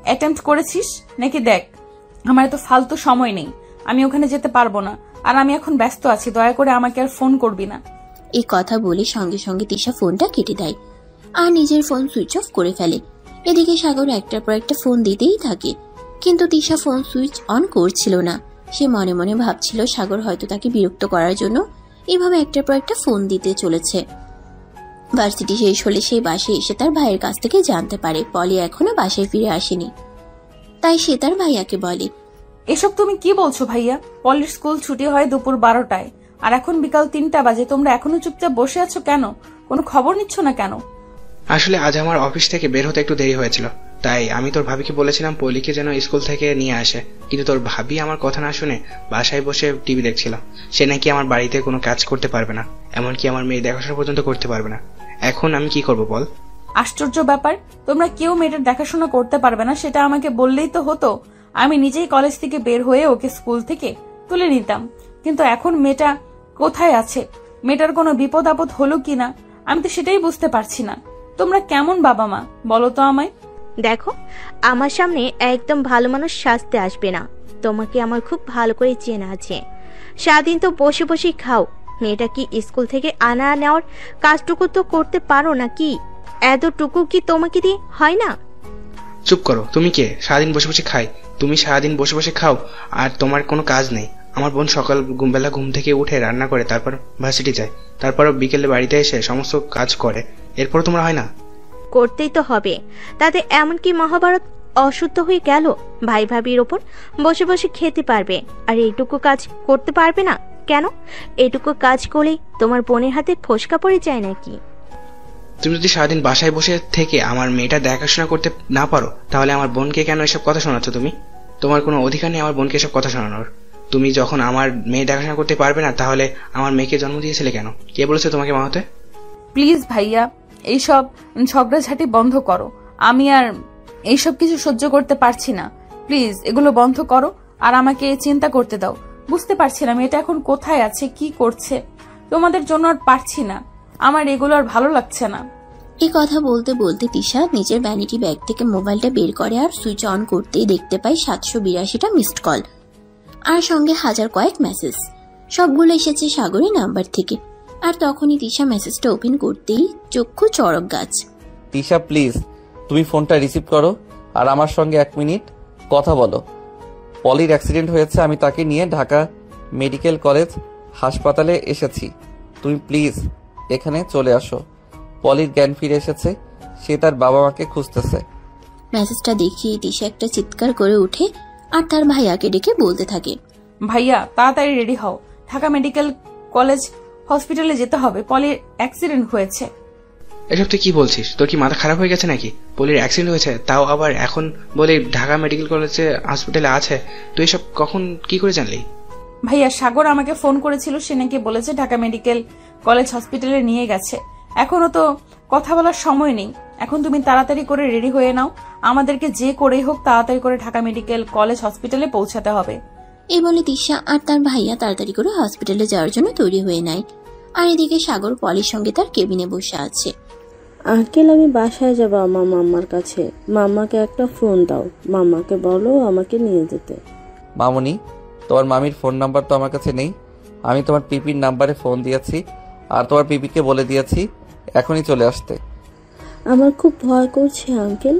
অ্যাটেম্প্ট করেছিস নাকি? দেখ, আমার এত ফালতু সময় নেই, আমি ওখানে যেতে পারবো না। আর আমি এখন ব্যস্ত আছি, দয়া করে আমাকে আর ফোন করবি না। এই কথা বলে সঙ্গে সঙ্গে তিশা ফোনটা কেটে দেয় আর নিজের ফোন সুইচ অফ করে ফেলে। এদিকে সাগর একটার পর একটা ফোন দিতেই থাকে, কিন্তু তিশা ফোন সুইচ অন করছিল না। সে মনে মনে ভাবছিল সাগর হয়তো তাকে বিরক্ত করার জন্য এভাবে একটার পর একটা ফোন দিতে চলেছে। ভার্সিটি শেষ হলে সেই বাসায় এসে তার ভাইয়ের কাছ থেকে জানতে পারে পলি এখনো বাসায় ফিরে আসেনি। তাই সে তার ভাইয়াকে বলে, এসব তুমি কি বলছো ভাইয়া? পলির স্কুল ছুটি হয় দুপুর 12টায়, আর এখন বিকাল 3টা বাজে। তোমরা এখনো চুপচাপ বসে আছো কেন? কোনো খবর নিচ্ছ না কেন? আসলে আজ আমার অফিস থেকে বের হতে একটু দেরি হয়েছিল, তাই আমি তোর ভাবিকে বলেছিলাম পলিকে যেন স্কুল থেকে নিয়ে আসে, কিন্তু তোর ভাবি আমার কথা না শুনে বাসায় বসে টিভি দেখছিল। সে নাকি আমার বাড়িতে কোনো কাজ করতে পারবে না, এমনকি আমার মেয়ে দেখাশোনা পর্যন্ত করতে পারবে না। এখন আমি কি করব বল? আশ্চর্য ব্যাপার, তোমরা কেউ মেয়েটার দেখাশোনা করতে পারবে না সেটা আমাকে বললেই তো হতো। আমি নিজেই কলেজ থেকে বের হয়ে ওকে স্কুল থেকে তুলে নিতাম। কিন্তু এখন মেয়েটা কোথায় আছে? মেয়েটার কোনো বিপদ আপদ হলো কিনা আমি তো সেটাই বুঝতে পারছি না। তোমরা কেমন বাবা মা বলো তো আমায়? দেখো, আমার সামনে একদম ভালো মানুষ সাজতে আসবে না। তোমাকে আমার খুব ভালো করে চেনা আছে। সারাদিন তো বসে বসে খাও। মেয়েটা কি স্কুল থেকে আনা নেওয়ার কাজটুকু তো করতে পারো না কি? এতটুকু কি তোমাকে দিয়ে হয় না? চুপ করো। তুমি কে? সারাদিন বসে বসে খাই। তুমি সারাদিন বসে বসে খাও আর তোমার কোনো কাজ নেই। আমার বোন সকাল বেলা ঘুম থেকে উঠে রান্না করে, তারপর ভার্সিটি যায়, তারপরও বিকেলে বাড়িতে এসে সমস্ত কাজ করে। এরপর তোমার হয় না? করতেই তো হবে, তাতে এমন কি মহাভারত অশুদ্ধ হয়ে গেল? ভাই ভাবির ওপর বসে বসে খেতে পারবে আর এইটুকু কাজ করতে পারবে না কেন? এইটুকু কাজ করলেই তোমার বোনের হাতে ফোসকা পড়ে যায় নাকি? তুমি যদি সারাদিন বাসায় বসে থেকে আমার মেয়েটা দেখাশোনা করতে না পারো, তাহলে আমার বোনকে কেন এসব কথা শোনাচ্ছ তুমি? তোমার কোনো অধিকার নেই আমার বোনকে এসব কথা শোনানোর। তুমি যখন আমার মেয়ে দেখাশোনা করতে পারবে না, তাহলে আমার মেয়েকে জন্ম দিয়েছিলে কেন? কে বলেছে তোমাকে মা হতে? প্লিজ ভাইয়া, এইসব ঝগড়াঝাটি বন্ধ করো। আমি আর এইসব কিছু সহ্য করতে পারছি না। প্লিজ এগুলো বন্ধ করো আর আমাকে চিন্তা করতে দাও। বুঝতে পারছি না মেয়েটা এখন কোথায় আছে, কি করছে। তোমাদের জন্য আর পারছি না, আমার এগুলো আর ভালো লাগছে না। এই কথা বলতে বলতে তিশা নিজের ভ্যানিটি ব্যাগ থেকে মোবাইলটা বের করে আর সুইচ অন করতেই দেখতে পায় 782টা মিসড কল আর সঙ্গে হাজার কয়েক মেসেজ। সবগুলো এসেছে সাগরের নাম্বার থেকে। আর তখনই তিশা মেসেজটা ওপেন করতেই চক্ষু চড়ক গাছ। তিশা প্লিজ তুমি ফোনটা রিসিভ করো আর আমার সঙ্গে 1 মিনিট কথা বলো। পলির অ্যাক্সিডেন্ট হয়েছে, আমি তাকে নিয়ে ঢাকা মেডিকেল কলেজ হাসপাতালে এসেছি। তুমি প্লিজ এখানে চলে আসো। পলির জ্ঞান ফিরে এসেছে, সে তার বাবা মাকে খুঁজতেছে। মেসেজটা দেখিয়ে তিশা একটা চিৎকার করে উঠে আর তার ভাইয়াকে ডেকে বলতে থাকে, ভাইয়া তাড়াতাড়ি রেডি হও, ঢাকা মেডিকেল কলেজ হসপিটালে যেতে হবে, পলির অ্যাক্সিডেন্ট হয়েছে। এসব তুই কি বলছিস? তোর কি মাথা খারাপ হয়ে গেছে নাকি? পলির অ্যাক্সিডেন্ট হয়েছে, তাও আবার এখন বলে ঢাকা মেডিকেল কলেজে হসপিটালে আছে। তুই এসব কখন কি করে জানলি? ভাইয়া সাগর আমাকে ফোন করেছিল, সে নাকি বলেছে ঢাকা মেডিকেল কলেজ হসপিটালে নিয়ে গেছে। এখনো তো কথা বলার সময় নেই, এখন তুমি তাড়াতাড়ি করে রেডি হয়ে নাও। আমাদেরকে যে করেই হোক তাড়াতাড়ি করে ঢাকা মেডিকেল কলেজ হসপিটালে পৌঁছাতে হবে। এই বলে তিশা আর তার ভাইয়া তাড়াতাড়ি করে হসপিটালে যাওয়ার জন্য তৈরি হয়ে নেয়। আর এদিকে সাগর পলির সঙ্গে তার কেবিনে বসে আছে। আঙ্কেল, আমি বাসায় যাব আমার মাম্মার কাছে। মাম্মাকে একটা ফোন দাও, মাম্মাকে বলো আমাকে নিয়ে যেতে। মামুনি, তোমার মামির ফোন নাম্বার তো আমার কাছে নেই। আমি তোমার পিপির নাম্বারে ফোন দিয়েছি আর তোমার পিপিকে বলে দিয়েছি এখনই চলে আসতে। আমার খুব ভয় করছে আঙ্কেল,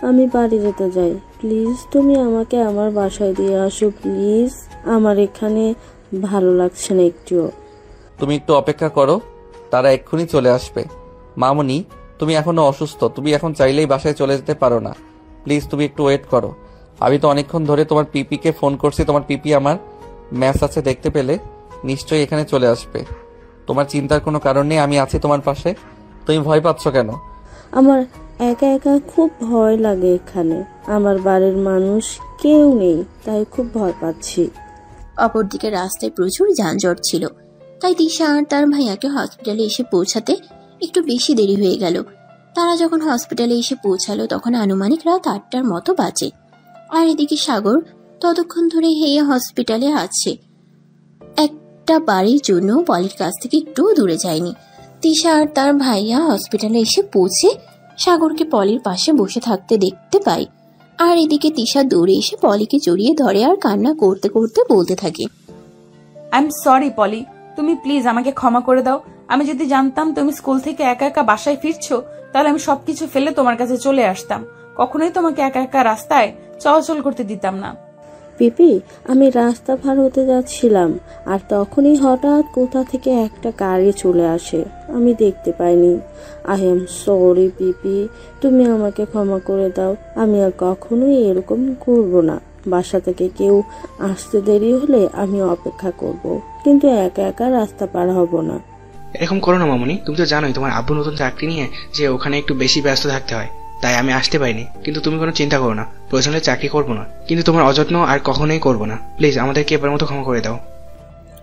আমি বাড়ি যেতে যাই। প্লিজ তুমি আমাকে আমার বাসায় দিয়ে আসো প্লিজ। আমার এখানে ভালো লাগছে না একটুও। তুমি একটু অপেক্ষা করো, তারা এক্ষুনি চলে আসবে। মামুনি, তুমি এখনো অসুস্থ, তুমি এখন চাইলেই বাসায় চলে যেতে পারো না। প্লিজ তুমি একটু ওয়েট করো। আমি তো অনেকক্ষণ ধরে তোমার পিপিকে ফোন করছি, তোমার পিপি আমার ম্যাচ আছে দেখতে পেলে নিশ্চয়ই এখানে চলে আসবে। তোমার চিন্তার কোনো কারণ নেই, আমি আছি তোমার পাশে। তুমি ভয় পাচ্ছ কেন? আমার একা একা খুব ভয় লাগে এখানে। আমার বাড়ির মানুষ কেউ নেই, তাই খুব ভয় পাচ্ছি। অপরদিকে রাস্তায় প্রচুর যানজট ছিল, তাই তিশা আর তার ভাইয়াকে হসপিটালে এসে পৌঁছাতে একটু বেশি দেরি হয়ে গেল। তারা যখন হসপিটালে এসে পৌঁছালো তখন আনুমানিক রাত 8টার মতো বাজে। আর এদিকে সাগর ততক্ষণ ধরে হেয়ে হসপিটালে আছে, একটা বাড়ির জন্য পলির কাছ থেকে একটু দূরে যায়নি। তিশা আর তার ভাইয়া হসপিটালে এসে পৌঁছে সাগরকে পলির পাশে বসে থাকতে দেখতে পায়। আর এদিকে তিশা দৌড়ে এসে পলিকে জড়িয়ে ধরে আর কান্না করতে করতে বলতে থাকে, আই এম সরি পলি, তুমি প্লিজ আমাকে ক্ষমা করে দাও। আমি যদি জানতাম তুমি স্কুল থেকে একা একা বাসায় ফিরছো, তাহলে আমি সবকিছু ফেলে তোমার কাছে চলে আসতাম। কখনোই তোমাকে একা একা রাস্তায় চলাচল করতে দিতাম না। পিপি, আমি রাস্তা পার হতে যাচ্ছিলাম আর তখনই হঠাৎ কোথা থেকে একটা গাড়ি চলে আসে, আমি দেখতে পাইনি। আই এম সরি পিপি, তুমি আমাকে ক্ষমা করে দাও। আমি আর কখনোই এরকম করব না। বাসা থেকে কেউ আসতে দেরি হলে আমি অপেক্ষা করব, কিন্তু একা একা রাস্তা পার হব না। এরকম করো না মামুনি, তুমি তো জানোই তোমার আব্বু নতুন চাকরি নিয়ে যে ওখানে একটু বেশি ব্যস্ত থাকতে হয়, তাই আমি আসতে পারিনি। কিন্তু তুমি কোনো চিন্তা করো না, প্রয়োজনে চাকরি করবো না, কিন্তু তোমার অযত্ন আর কখনোই করবো না। প্লিজ আমাদেরকে এবার মতো ক্ষমা করে দাও।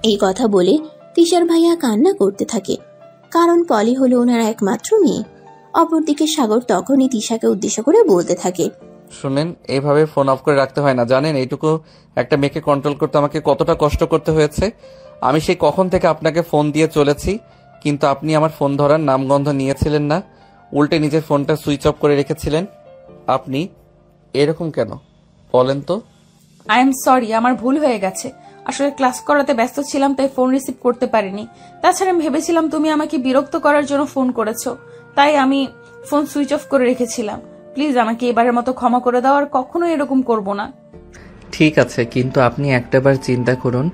এই কথা বলে তিশার ভাইয়া কান্না করতে থাকে, কারণ পলি হলো ওনার একমাত্র মেয়ে। অপরদিকে সাগর তখনই তিশাকে উদ্দেশ্য করে বলতে থাকে, শুনেন, এইভাবে ফোন অফ করে রাখতে হয় না, জানেন? এইটুকু একটা মেয়েকে কন্ট্রোল করতে আমাকে কতটা কষ্ট করতে হয়েছে। আমি সেই কখন থেকে আপনাকে ফোন দিয়ে চলেছি, কিন্তু আপনি আমার ফোন ধরার নামগন্ধ নিয়েছিলেন না, উল্টে নিজের ফোনটা সুইচ অফ করে রেখেছিলেন। আপনি এরকম কেন বলেন তো? আই এম সরি, আমার ভুল হয়ে গেছে। আসলে ক্লাস করাতে ব্যস্ত ছিলাম, তাই ফোন রিসিভ করতে পারিনি। তাছাড়া আমি ভেবেছিলাম তুমি আমাকে বিরক্ত করার জন্য ফোন করেছো, তাই আমি ফোন সুইচ অফ করে রেখেছিলাম। প্লিজ আমাকে এবারের মতো ক্ষমা করে দাও, আর কখনো এরকম করব না। ঠিক আছে, কিন্তু আপনি একটাবার চিন্তা করুন,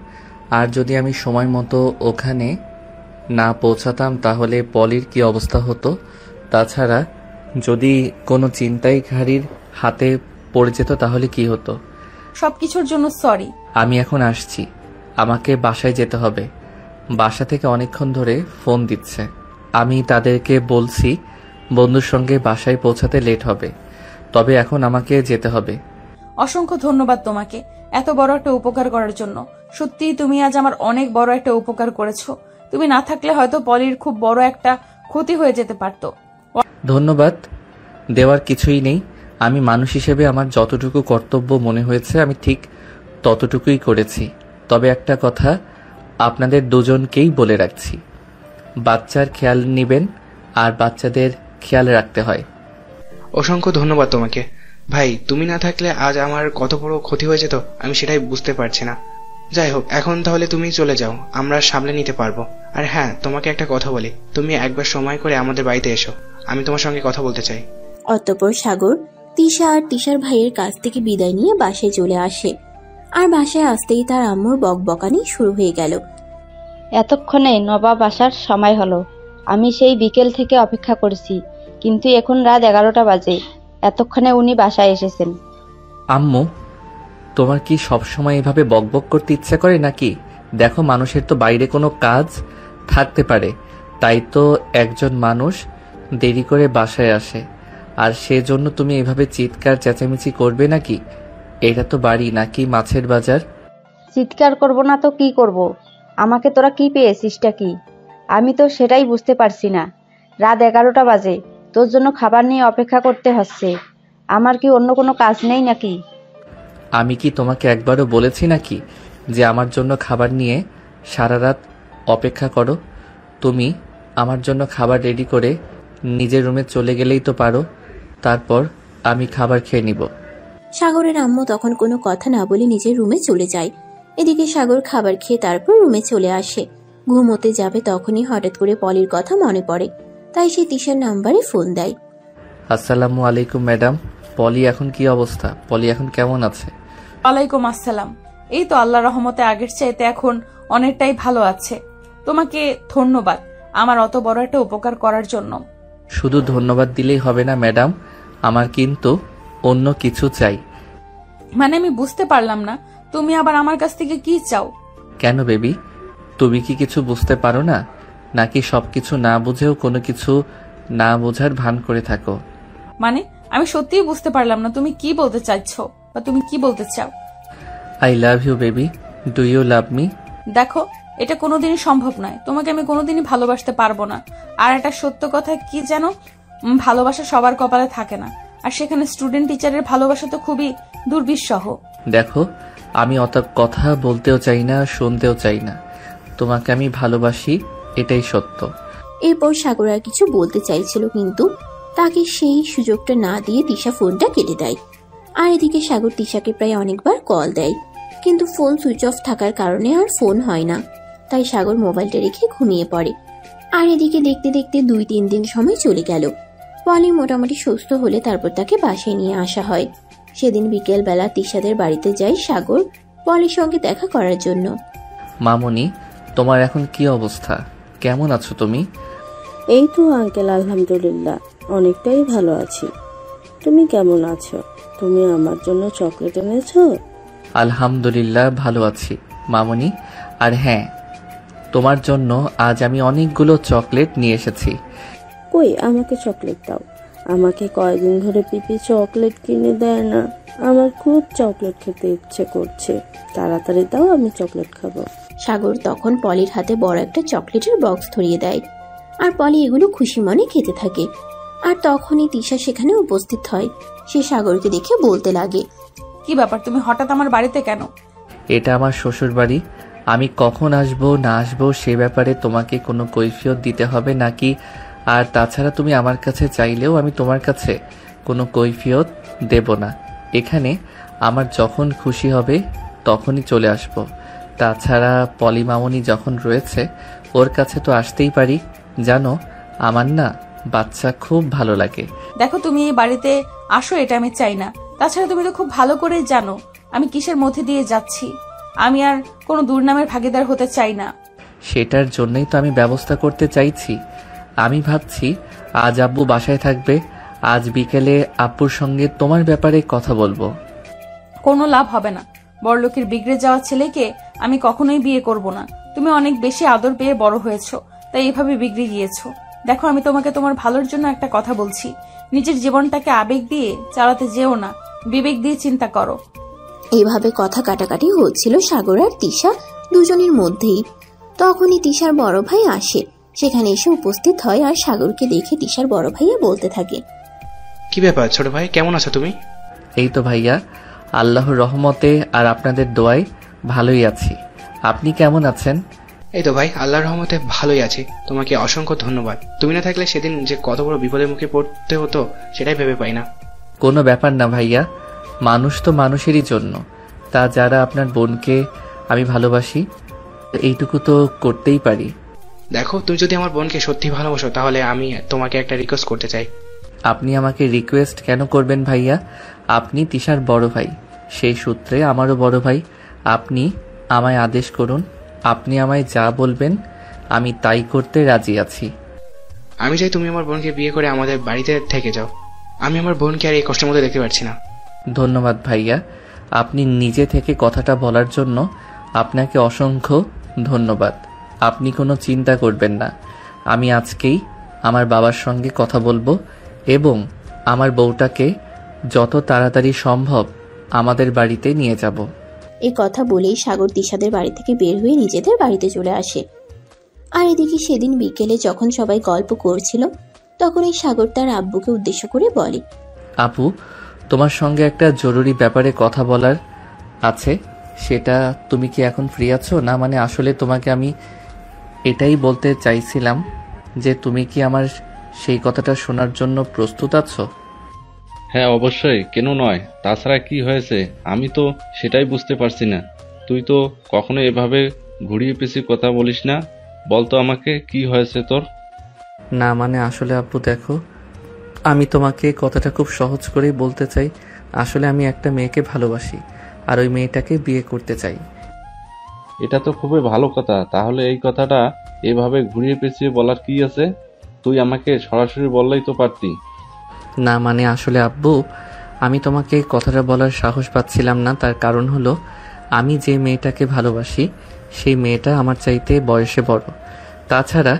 আর যদি আমি সময় মতো ওখানে না পৌঁছাতাম তাহলে পলির কি অবস্থা হতো? তাছাড়া যদি কোনো ছিনতাইকারীর হাতে পড়ে যেত তাহলে কি হতো? সবকিছুর জন্য সরি। আমি এখন আসছি, আমাকে বাসায় যেতে হবে। বাসা থেকে অনেকক্ষণ ধরে ফোন দিচ্ছে। আমি তাদেরকে বলছি বন্ধুর সঙ্গে বাসায় পৌঁছাতে লেট হবে, তবে এখন আমাকে যেতে হবে। অসংখ্য ধন্যবাদ তোমাকে এত বড় একটা উপকার করার জন্য। সত্যিই তুমি আজ আমার অনেক বড় একটা উপকার করেছো। তুমি না থাকলে হয়তো পলির খুব বড় একটা ক্ষতি হয়ে যেতে পারতো। ধন্যবাদ দেওয়ার কিছুই নেই। আমি মানুষ হিসেবে আমার যতটুকু কর্তব্য মনে হয়েছে আমি ঠিক ততটুকুই করেছি। তবে একটা কথা আপনাদের দুজনকেই বলে রাখছি, বাচ্চার খেয়াল নেবেন আর বাচ্চাদের খেয়াল রাখতে হয়। অসংখ্য ধন্যবাদ তোমাকে ভাই। তুমি না থাকলে আজ আমার কত বড় ক্ষতি হয়ে যেত আমি সেটাই বুঝতে পারছি না। যাই হোক, এখন তাহলে তুমি চলে যাও, আমরা সামলে নিতে পারবো। আর হ্যাঁ, তোমাকে একটা কথা বলি, তুমি একবার সময় করে আমাদের বাড়িতে এসো, আমি তোমার সঙ্গে কথা বলতে চাই। অতঃপর সাগর তিশা আর তিশার ভাইয়ের কাছ থেকে বিদায় নিয়ে বাসায় চলে আসে। আর বাসায় আসতেই তার আম্মুর বকবকানি শুরু হয়ে গেল। এতক্ষণে নবাব আসার সময় হলো। আমি সেই বিকেল থেকে অপেক্ষা করেছি, কিন্তু এখন রাত 11টা বাজে। এতক্ষণে উনি বাসায় এসেছেন। আম্মু, তোমার কি সবসময় এভাবে বকবক করতে ইচ্ছা করে নাকি? দেখো, মানুষের তো বাইরে কোনো কাজ থাকতে পারে, তাই তো একজন মানুষ দেরি করে বাসায় আসে, আর সেজন্য তুমি এভাবে চিৎকার চেঁচামেচি করবে নাকি? এটা তো বাড়ি নাকি মাছের বাজার? চিৎকার করব না তো কি করব? আমাকে তোরা কি পেয়েছিসটা কি? আমি তো সেটাই বুঝতে পারছি না। রাত 11টা বাজে, তোর জন্য খাবার নিয়ে অপেক্ষা করতে হচ্ছে। আমার কি অন্য কোনো কাজ নেই নাকি? আমি কি তোমাকে একবারও বলেছি নাকি যে আমার জন্য খাবার নিয়ে সারা রাত অপেক্ষা করো? তুমি আমার জন্য খাবার রেডি করে নিজের রুমে চলে গেলেই তো পারো, তারপর আমি খাবার খেয়ে নিব। সাগরের আম্মু তখন কোনো কথা না বলে নিজের রুমে চলে যায়। এদিকে সাগর খাবার খেয়ে তারপর রুমে চলে আসে। ঘুমোতে যাবে তখনই হঠাৎ করে পলির কথা মনে পড়ে, তাই সে তিশার নাম্বারে ফোন দেয়। আসসালামু আলাইকুম ম্যাডাম, পলি এখন কি অবস্থা? পলি এখন কেমন আছে? ওয়ালাইকুম আসসালাম। এই তো আল্লাহর রহমতে আগের চাইতে এখন অনেকটাই ভালো আছে। তোমাকে ধন্যবাদ আমার অত বড় একটা উপকার করার জন্য। শুধু ধন্যবাদ দিলেই হবে না ম্যাডাম, আমার কিন্তু অন্য কিছু চাই। মানে আমি বুঝতে পারলাম না, তুমি আবার আমার কাছ থেকে কি চাও? কেন বেবি, তুমি কি কিছু বুঝতে পারো না নাকি সবকিছু না বুঝেও কোনো কিছু না বোঝার ভান করে থাকো? মানে আমি সত্যিই বুঝতে পারলাম না তুমি কি বলতে চাইছো বা তুমি কি বলতে চাও। I love you baby, do you love me? দেখো, এটা কোনোদিনই সম্ভব নয়। তোমাকে আমি কোনোদিনই ভালোবাসতে পারবো না। আর একটা সত্য কথা কি জানো, ভালোবাসা সবার কপালে থাকে না, আর সেখানে স্টুডেন্ট টিচারের ভালোবাসা তো খুবই দুর্বিষহ। দেখো, আমি অত কথা বলতেও চাই না, শুনতেও চাই না। তোমাকে আমি ভালোবাসি, এটাই সত্য। এরপর সাগর আর কিছু বলতে চাইছিল, কিন্তু তাকে সেই সুযোগটা না দিয়ে তিশা ফোনটা কেটে দেয়। আর এদিকে সাগর তিশাকে প্রায় অনেকবার কল দেয়, কিন্তু ফোন সুইচ অফ থাকার কারণে আর ফোন হয় না। তাই সাগর মোবাইলটা রেখে ঘুমিয়ে পড়ে। আর এদিকে দেখতে দেখতে 2-3 দিন সময় চলে গেল। পলি মোটামুটি সুস্থ হলে তারপর তাকে বাসায় নিয়ে আসা হয়। সেদিন বিকেল বেলা তিশাদের বাড়িতে যায় সাগর পলির সঙ্গে দেখা করার জন্য। মামুনি, তোমার এখন কি অবস্থা? কেমন আছো তুমি? এই তো আঙ্কেল, আলহামদুলিল্লাহ অনেকটাই ভালো আছি। তুমি কেমন আছো? তুমি আমার জন্য চকলেট এনেছো? আলহামদুলিল্লাহ ভালো আছি মামুনি। আর হ্যাঁ, তোমার জন্য আজ আমি অনেকগুলো চকলেট নিয়ে এসেছি। কই, আমাকে চকলেট দাও। আমাকে কয়েকদিন ধরে পিপি চকলেট কিনে দেয় না। আমার খুব চকলেট খেতে ইচ্ছে করছে, তাড়াতাড়ি দাও, আমি চকলেট খাবো। সাগর তখন পলির হাতে বড় একটা চকলেটের বক্স ধরিয়ে দেয়, আর পলি এগুলো খুশি মনে খেতে থাকে। আর তখনই তিশা সেখানে উপস্থিত হয়। সে সাগরকে দেখে বলতে লাগে, কি ব্যাপার, তুমি হঠাৎ আমার বাড়িতে কেন? এটা আমার শ্বশুর বাড়ি, আমি কখন আসবো না আসবো সে ব্যাপারে তোমাকে কোনো কৈফিয়ত দিতে হবে নাকি? আর তাছাড়া তুমি আমার কাছে চাইলেও আমি তোমার কাছে কোনো কৈফিয়ত দেব না। এখানে আমার যখন খুশি হবে তখনই চলে আসব। তাছাড়া পলি মামনি যখন রয়েছে ওর কাছে তো আসতেই পারি। জানো, আমার না বাচ্চা খুব ভালো লাগে। দেখো, তুমি এই বাড়িতে আসো এটা আমি চাই না। তাছাড়া তুমি তো খুব ভালো করেই জানো আমি কিসের মধ্যে দিয়ে যাচ্ছি। আমি আর কোনো দুর্নামের ভাগীদার হতে চাই না। সেটার জন্যই তো আমি ব্যবস্থা করতে চাইছি। আমি ভাবছি আজ আব্বু বাসায় থাকবে, আজ বিকেলে আব্বুর সঙ্গে তোমার ব্যাপারে কথা বলবো। কোনো লাভ হবে না। বড়লোকের বিগড়ে যাওয়া ছেলেকে আমি কখনোই বিয়ে করব না। তুমি অনেক বেশি আদর পেয়ে বড় হয়েছো, তাই এভাবে বিগড়ে গিয়েছো। দেখো, আমি তোমাকে তোমার ভালোর জন্য একটা কথা বলছি। নিজের জীবনটাকে আবেগ দিয়ে চালাতে যেও না, বিবেক দিয়ে চিন্তা করো। এইভাবে কথা কাটাকাটি হচ্ছিল সাগর আর তিশা দুজনের মধ্যেই। তখনই তিশার বড় ভাই আসে, সেখানে এসে উপস্থিত হয় আর সাগরকে দেখে তিশার বড় ভাইয়া বলতে থাকে, কি ব্যাপার ছোট ভাই, কেমন আছো তুমি? এই তো ভাইয়া, আল্লাহর রহমতে আর আপনাদের দোয়ায় ভালোই আছি। আপনি কেমন আছেন? এই তো ভাই, আল্লাহর রহমতে ভালোই আছি। তোমাকে অসংখ্য ধন্যবাদ। তুমি না থাকলে সেদিন যে কত বড় বিপদের মুখে পড়তে হতো সেটাই ভেবে পাই না। কোনো ব্যাপার না ভাইয়া, মানুষ তো মানুষেরই জন্য। তা যারা আপনার বোনকে আমি ভালোবাসি, এইটুকু তো করতেই পারি। দেখো, তুমি যদি আমার বোনকে সত্যি ভালোবাসো তাহলে আমি তোমাকে একটা রিকোয়েস্ট করতে চাই। আপনি আমাকে রিকোয়েস্ট কেন করবেন ভাইয়া? আপনি তিশার বড় ভাই, সেই সূত্রে আমারও বড় ভাই। আপনি আমায় আদেশ করুন, আপনি আমায় যা বলবেন আমি তাই করতে রাজি আছি। আমি চাই তুমি আমার বোনকে বিয়ে করে আমাদের বাড়িতে থেকে যাও। আমি আমার বোনকে আর এই কষ্টের মধ্যে দেখতে পারছি না। ধন্যবাদ ভাইয়া, আপনি নিজে থেকে কথাটা বলার জন্য আপনাকে অসংখ্য ধন্যবাদ। আপনি কোনো চিন্তা করবেন না, আমি আজকেই আমার বাবার সঙ্গে কথা বলবো এবং আমার বউটাকে যত তাড়াতাড়ি সম্ভব আমাদের বাড়িতে নিয়ে যাব। এই কথা বলেই সাগর তিশাদের বাড়ি থেকে বের হয়ে নিজেদের বাড়িতে চলে আসে। আর এদিকে সেদিন বিকেলে যখন সবাই গল্প করছিল তখন এই সাগর তার আব্বুকে উদ্দেশ্য করে বলে, আপু, তোমার সঙ্গে একটা জরুরি ব্যাপারে কথা বলার আছে। সেটা তুমি কি এখন ফ্রি আছো? না মানে আসলে তোমাকে আমি এটাই বলতে চাইছিলাম যে তুমি কি আমার সেই কথাটা শোনার জন্য প্রস্তুত আছো? হ্যাঁ অবশ্যই, কেন নয়। তাছাড়া কি হয়েছে আমি তো সেটাই বুঝতে পারছি না। তুই তো কখনো এভাবে ঘুরিয়ে পেঁচিয়ে কথা বলিস না। বলতো আমাকে কি হয়েছে তোর? না মানে আসলে আপু দেখো, আমি তোমাকে কথাটা খুব সহজ করেই বলতে চাই। আসলে আমি একটা মেয়েকে ভালোবাসি আর ওই মেয়েটাকে বিয়ে করতে চাই। এটা তো খুবই ভালো কথা। তাহলে এই কথাটা এভাবে ঘুরিয়ে পেঁচিয়ে বলার কি আছে? তুই আমাকে সরাসরি বললেই তো পারতি। না মানে আসলে আব্বু, আমি তোমাকে কথাটা বলার সাহস পাচ্ছিলাম না। তার কারণ হলো আমি যে মেয়েটাকে ভালোবাসি সেই মেয়েটা আমার চাইতে বয়সে বড়। তাছাড়া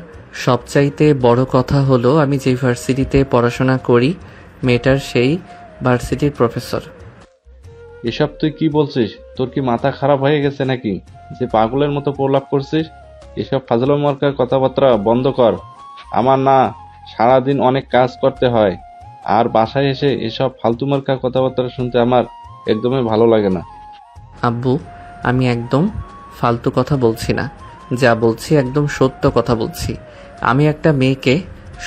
সবচাইতে বড় কথা হলো আমি যে ভার্সিটিতে পড়াশোনা করি মেয়েটার সেই ভার্সিটির প্রফেসর। এসব তুই কি বলছিস? তোর কি মাথা খারাপ হয়ে গেছে নাকি যে পাগলের মতো প্রলাপ করছিস? এসব ফাজলাম মার্কার কথাবার্তা বন্ধ কর। আমার না সারাদিন অনেক কাজ করতে হয়, আর বাসায় এসে এসব ফালতু মার্কার কথাবার্তা শুনতে আমার একদমই ভালো লাগে না। আব্বু, আমি একদম ফালতু কথা বলছি না, যা বলছি একদম সত্য কথা বলছি। আমি একটা মেয়েকে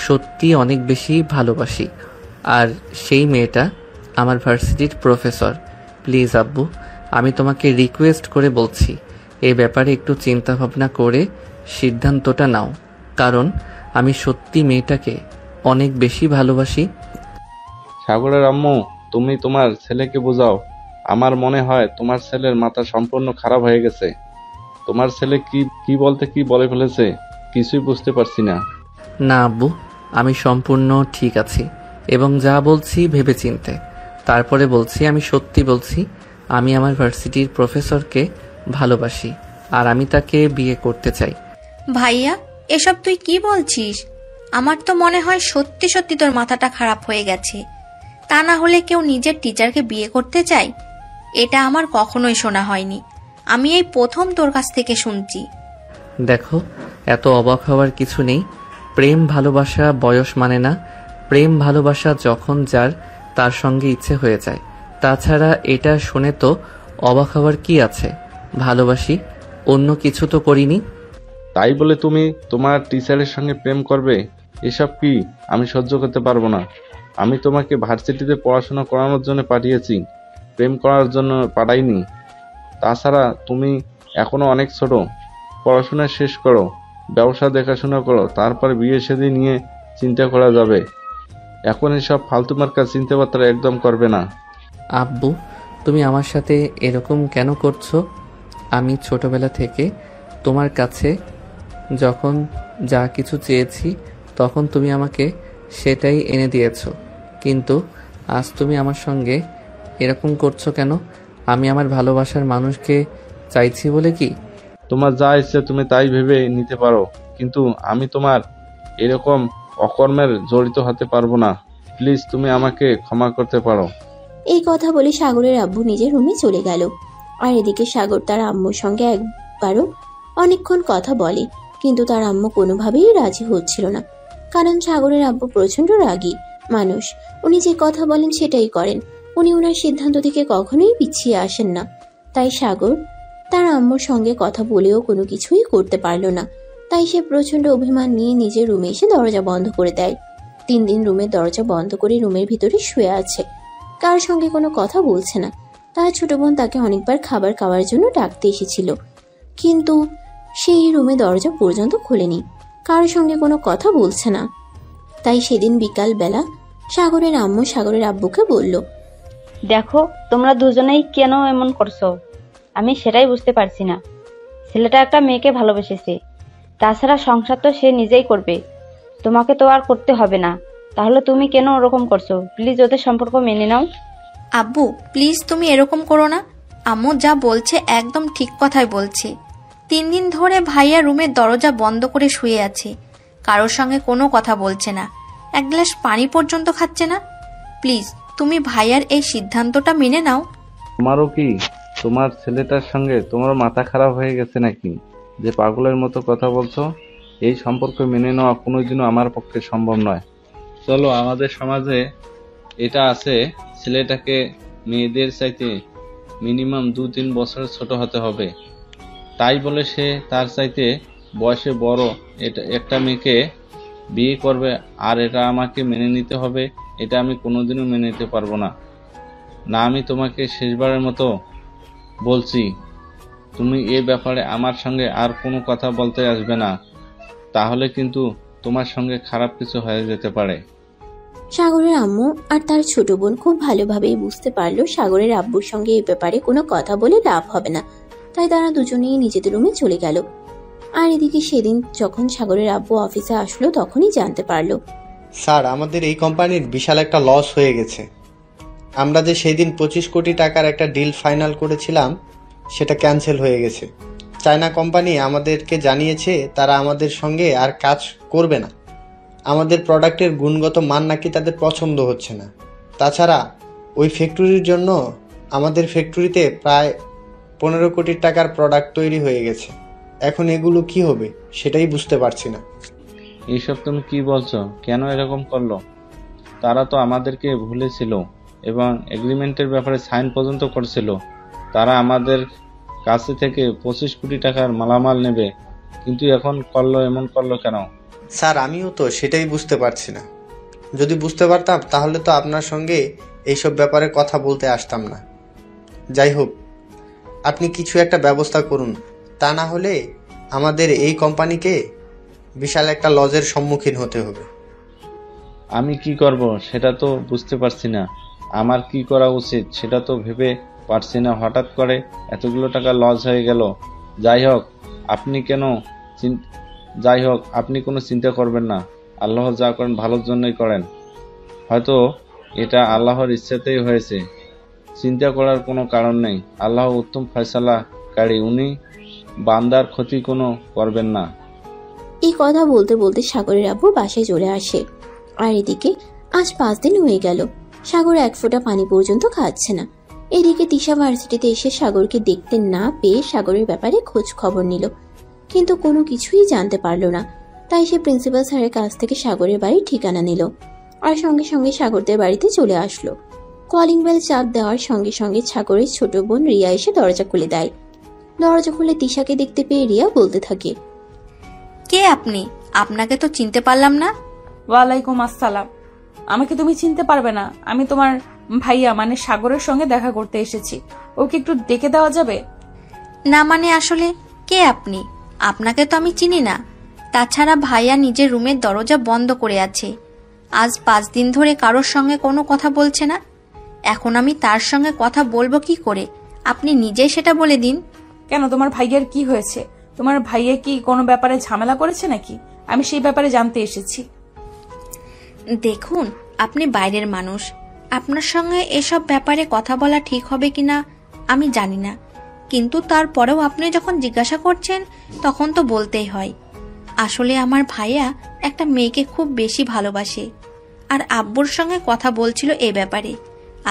সত্যি অনেক বেশি ভালোবাসি, আর সেই মেয়েটা আমার ভার্সিটির প্রফেসর। প্লিজ আব্বু, আমি তোমাকে রিকোয়েস্ট করে বলছি এই ব্যাপারে একটু চিন্তা ভাবনা করে সিদ্ধান্তটা নাও, কারণ আমি সত্যি মেয়েটাকে অনেক বেশি ভালোবাসি। সাগরের আম্মু, তুমি তোমার ছেলেকে বোঝাও। আমার মনে হয় তোমার ছেলের মাথা সম্পূর্ণ খারাপ হয়ে গেছে। তোমার ছেলে কি বলতে কি বলে ফেলেছে কিছুই বুঝতে পারছি না। না আব্বু, আমি সম্পূর্ণ ঠিক আছি এবং যা বলছি ভেবেচিন্তে। তারপরে বলছি, আমি সত্যি বলছি, আমি আমার ভার্সিটির প্রফেসরকে ভালোবাসি আর আমি তাকে বিয়ে করতে চাই। ভাইয়া, এসব তুই কি বলছিস? আমার তো মনে হয় সত্যি সত্যি তোর মাথাটা খারাপ হয়ে গেছে। তা না হলে কেউ নিজের টিচারকে বিয়ে করতে চায়? এটা আমার কখনোই শোনা হয়নি। আমি এই প্রথম তোর কাছ থেকে শুনছি। দেখো, এত অবাক হওয়ার কিছু নেই। প্রেম ভালোবাসা বয়স মানে না। প্রেম ভালোবাসা যখন যার তার সঙ্গে ইচ্ছে হয়ে যায়। তাছাড়া এটা শুনে তো অবাক হওয়ার কি আছে? ভালোবাসি, অন্য কিছু তো করিনি। তাই বলে তুমি তোমার টিচারের সঙ্গে প্রেম করবে? এসব কি আমি সহ্য করতে পারবো না। আমি তোমাকে ভার্সিটিতে পড়াশোনা করানোর জন্য পাঠিয়েছি, প্রেম করার জন্য পাঠাইনি। তাছাড়া তুমি এখনো অনেক ছোট, পড়াশোনা শেষ করো, ব্যবসা দেখাশোনা করো, তারপর বিয়ে শাদী নিয়ে চিন্তা করা যাবে। এখন এসব ফালতু মার্কা চিন্তাবার্তা একদম করবে না। আব্বু, তুমি আমার সাথে এরকম কেন করছো? আমি ছোটবেলা থেকে তোমার কাছে যখন যা কিছু চেয়েছি তখন তুমি আমাকে সেটাই এনে দিয়েছো, কিন্তু আজ তুমি আমার সঙ্গে এরকম করছো কেন? আমি আমার ভালোবাসার মানুষকে চাইছি বলে কি? তোমার যা ইচ্ছে তুমি তাই ভেবে নিতে পারো, কিন্তু আমি তোমার এরকম অকর্মের জড়িত হতে পারবো না। প্লিজ তুমি আমাকে ক্ষমা করতে পারো। এই কথা বলে সাগরের আব্বু নিজের রুমে চলে গেল। আর এদিকে সাগর তার আম্মুর সঙ্গে একবারও অনেকক্ষণ কথা বলে, কিন্তু তার আম্মু কোনোভাবেই রাজি হচ্ছিল না। কারণ সাগরের আব্বু প্রচন্ড রাগী মানুষ, উনি যে কথা বলেন সেটাই করেন, উনি ওনার সিদ্ধান্ত থেকে কখনোই পিছিয়ে আসেন না। তাই সাগর তার আম্মুর সঙ্গে কথা বলেও কোনো কিছুই করতে পারল না। তাই সে প্রচন্ড অভিমান নিয়ে নিজের রুমে এসে দরজা বন্ধ করে দেয়। 3 দিন রুমের দরজা বন্ধ করে রুমের ভিতরে শুয়ে আছে, কার সঙ্গে কোনো কথা বলছে না। তার ছোট বোন তাকে অনেকবার খাবার খাওয়ার জন্য ডাকতে এসেছিল, কিন্তু সেই রুমে দরজা পর্যন্ত খোলেনি, কার সঙ্গে কোনো কথা বলছে না। তাই সেদিন বিকাল বেলা সাগরের আম্মু সাগরের আব্বুকে বলল, দেখো তোমরা দুজনেই কেন এমন করছো, আমি সেটাই বুঝতে পারছি না। ছেলেটা একটা মেয়েকে ভালোবেসেছে, তাছাড়া সংসার তো সে নিজেই করবে, তোমাকে তো আর করতে হবে না। তাহলে তুমি কেন ওরকম করছো? প্লিজ ওদের সম্পর্ক মেনে নাও। আব্বু প্লিজ তুমি এরকম করো না। আম্মু যা বলছে একদম ঠিক কথাই বলছে। 3 দিন ধরে ভাইয়া রুমের দরজা বন্ধ করে শুয়ে আছে, কারোর সঙ্গে কোনো কথা বলছে না, এক গ্লাস পানি পর্যন্ত খাচ্ছে না। প্লিজ তুমি ভাইয়ার এই সিদ্ধান্তটা মেনে নাও। তোমারও কি তোমার ছেলেটার সঙ্গে তোমার মাথা খারাপ হয়ে গেছে নাকি, যে পাগলের মতো কথা বলছো? এই সম্পর্ক মেনে নেওয়া কোনোদিনও আমার পক্ষে সম্ভব নয়। চলো, আমাদের সমাজে এটা আছে, ছেলেটাকে মেয়েদের চাইতে মিনিমাম 2-3 বছর ছোট হতে হবে। তাই বলে সে তার চাইতে বয়সে বড় একটা মেয়েকে বিয়ে করবে আর এটা আমাকে মেনে নিতে হবে? এটা আমি কোনোদিনও মেনে নিতে পারবো না। না, আমি তোমাকে শেষবারের মতো বলছি, তুমি এ ব্যাপারে আমার সঙ্গে আর কোনো কথা বলতে আসবে না, তাহলে কিন্তু তোমার সঙ্গে খারাপ কিছু হয়ে যেতে পারে। সাগরের আম্মু আর তার ছোট বোন খুব ভালোভাবেই বুঝতে পারলো সাগরের আব্বুর সঙ্গে এই ব্যাপারে কোনো কথা বলে লাভ হবে না। তাই তারা দুজনেই নিজেদের রুমে চলে গেল। আর এদিকে সেদিন যখন সাগরের আব্বু অফিসে আসলো তখনই জানতে পারলো, স্যার আমাদের এই কোম্পানির বিশাল একটা লস হয়ে গেছে। আমরা যে সেই দিন 25 কোটি টাকার একটা ডিল ফাইনাল করেছিলাম সেটা ক্যান্সেল হয়ে গেছে। চায়না কোম্পানি আমাদেরকে জানিয়েছে তারা আমাদের সঙ্গে আর কাজ করবে না। আমাদের প্রোডাক্টের গুণগত মান নাকি তাদের পছন্দ হচ্ছে না। তাছাড়া ওই ফ্যাক্টরির জন্য আমাদের ফ্যাক্টরিতে প্রায় 15 কোটি টাকার প্রোডাক্ট তৈরি হয়ে গেছে। এখন এগুলো কি হবে সেটাই বুঝতে পারছি না। এইসব তুমি কি বলছো? কেন এরকম করলো? তারা তো আমাদেরকে ভুলেছিল এবং এগ্রিমেন্টের ব্যাপারে সাইন পর্যন্ত করছিল। তারা আমাদের কাছে থেকে 25 কোটি টাকার মালামাল নেবে, কিন্তু এখন করলো এমন করলো কেন? স্যার আমিও তো সেটাই বুঝতে পারছি না। যদি বুঝতে পারতাম তাহলে তো আপনার সঙ্গে এইসব ব্যাপারে কথা বলতে আসতাম না। যাই হোক, আপনি কিছু একটা ব্যবস্থা করুন, তা না হলে আমাদের এই কোম্পানিকে বিশাল একটা লজের সম্মুখীন হতে হবে। আমি কি করব সেটা তো বুঝতে পারছি না। আমার কি করা উচিত সেটা তো ভেবে পারছি না। হঠাৎ করে এতগুলো টাকা লস হয়ে গেল। যাই হোক আপনি কোনো চিন্তা করবেন না। আল্লাহ যা করেন ভালোর জন্যই করেন। হয়তো এটা আল্লাহর ইচ্ছাতেই হয়েছে। চিন্তা করার কোনো কারণ নেই। আল্লাহ উত্তম ফয়সালাকারী, উনি বান্দার ক্ষতি কোনো করবেন না। এই কথা বলতে বলতে সাগরের আব্বু বাসায় চলে আসে। আর এদিকে আজ 5 দিন হয়ে গেল, সাগর এক ফোঁটা পানি পর্যন্ত খাচ্ছে না। এদিকে তিশা ভার্সিটিতে এসে সাগরকে দেখতে না পেয়ে সাগরের ব্যাপারে খোঁজ খবর নিল, কিন্তু কোনো কিছুই জানতে পারলো না। তাই সে প্রিন্সিপাল স্যারের কাছ থেকে সাগরের বাড়ির ঠিকানা নিল আর সঙ্গে সঙ্গে সাগরদের বাড়িতে চলে আসলো। কলিং বেল চাপ দেওয়ার সঙ্গে সঙ্গে সাগরের ছোট বোন রিয়া এসে দরজা খুলে দেয়। দরজা খুলে তিশাকে দেখতে পেয়ে রিয়া বলতে থাকে, কে আপনি? আপনাকে তো চিনতে পারলাম না। ওয়ালাইকুম আসসালাম। আমাকে তুমি চিনতে পারবে না, আমি তোমার ভাইয়া মানে সাগরের সঙ্গে দেখা করতে এসেছি। ওকে একটু ডেকে দেওয়া যাবে? না মানে আসলে কে আপনি? আপনাকে তো আমি চিনি না। তাছাড়া ভাইয়া নিজের রুমের দরজা বন্ধ করে আছে, আজ 5 দিন ধরে কারোর সঙ্গে কোনো কথা বলছে না। এখন আমি তার সঙ্গে কথা বলবো কি করে? আপনি নিজেই সেটা বলে দিন। কেন, তোমার ভাইয়ের কি হয়েছে? তোমার ভাইয়া কি কোনো ব্যাপারে ঝামেলা করেছে নাকি? আমি সেই ব্যাপারে জানতে এসেছি। দেখুন, আপনি বাইরের মানুষ, আপনার সঙ্গে এসব ব্যাপারে কথা বলা ঠিক হবে কিনা আমি জানি না, কিন্তু তারপরেও আপনি যখন জিজ্ঞাসা করছেন তখন তো বলতেই হয়। আসলে আমার ভাইয়া একটা মেয়েকে খুব বেশি ভালোবাসে, আর আব্বুর সঙ্গে কথা বলছিল এ ব্যাপারে।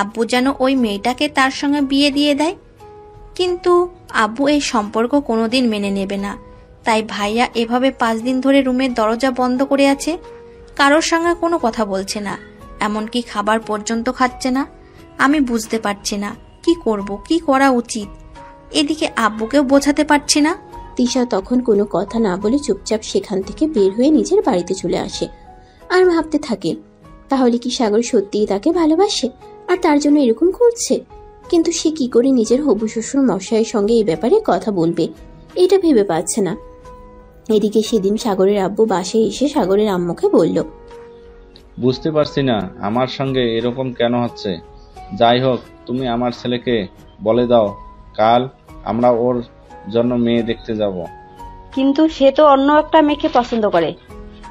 আব্বু যেন ওই মেয়েটাকে তার সঙ্গে বিয়ে দিয়ে দেয়, কিন্তু আব্বু এই সম্পর্ক কোনোদিন মেনে নেবে না। তাই ভাইয়া এভাবে 5 দিন ধরে রুমের দরজা বন্ধ করে আছে, কারোর সঙ্গে কোনো কথা বলছে না, এমনকি খাবার পর্যন্ত খাচ্ছে না। আমি বুঝতে পারছি না কি করব, কি করা উচিত। এদিকে আব্বুকেও বোঝাতে পারছি না। তিশা তখন কোনো কথা না বলে চুপচাপ সেখান থেকে বের হয়ে নিজের বাড়িতে চলে আসে আর ভাবতে থাকে, তাহলে কি সাগর সত্যিই তাকে ভালোবাসে আর তার জন্য এরকম করছে? কিন্তু সে কি করে নিজের হবু শ্বশুর মশাইয়ের সঙ্গে এই ব্যাপারে কথা বলবে, এটা ভেবে পাচ্ছে না। এদিকে সেদিন সাগরের আব্বু বাসায় এসে সাগরের আম্মুকে বলল, বুঝতে পারছি না আমার সঙ্গে এরকম কেন হচ্ছে। যাই হোক, তুমি আমার ছেলেকে বলে দাও কাল আমরা ওর জন্য মেয়ে দেখতে যাব। কিন্তু সে তো অন্য একটা মেয়েকে পছন্দ করে।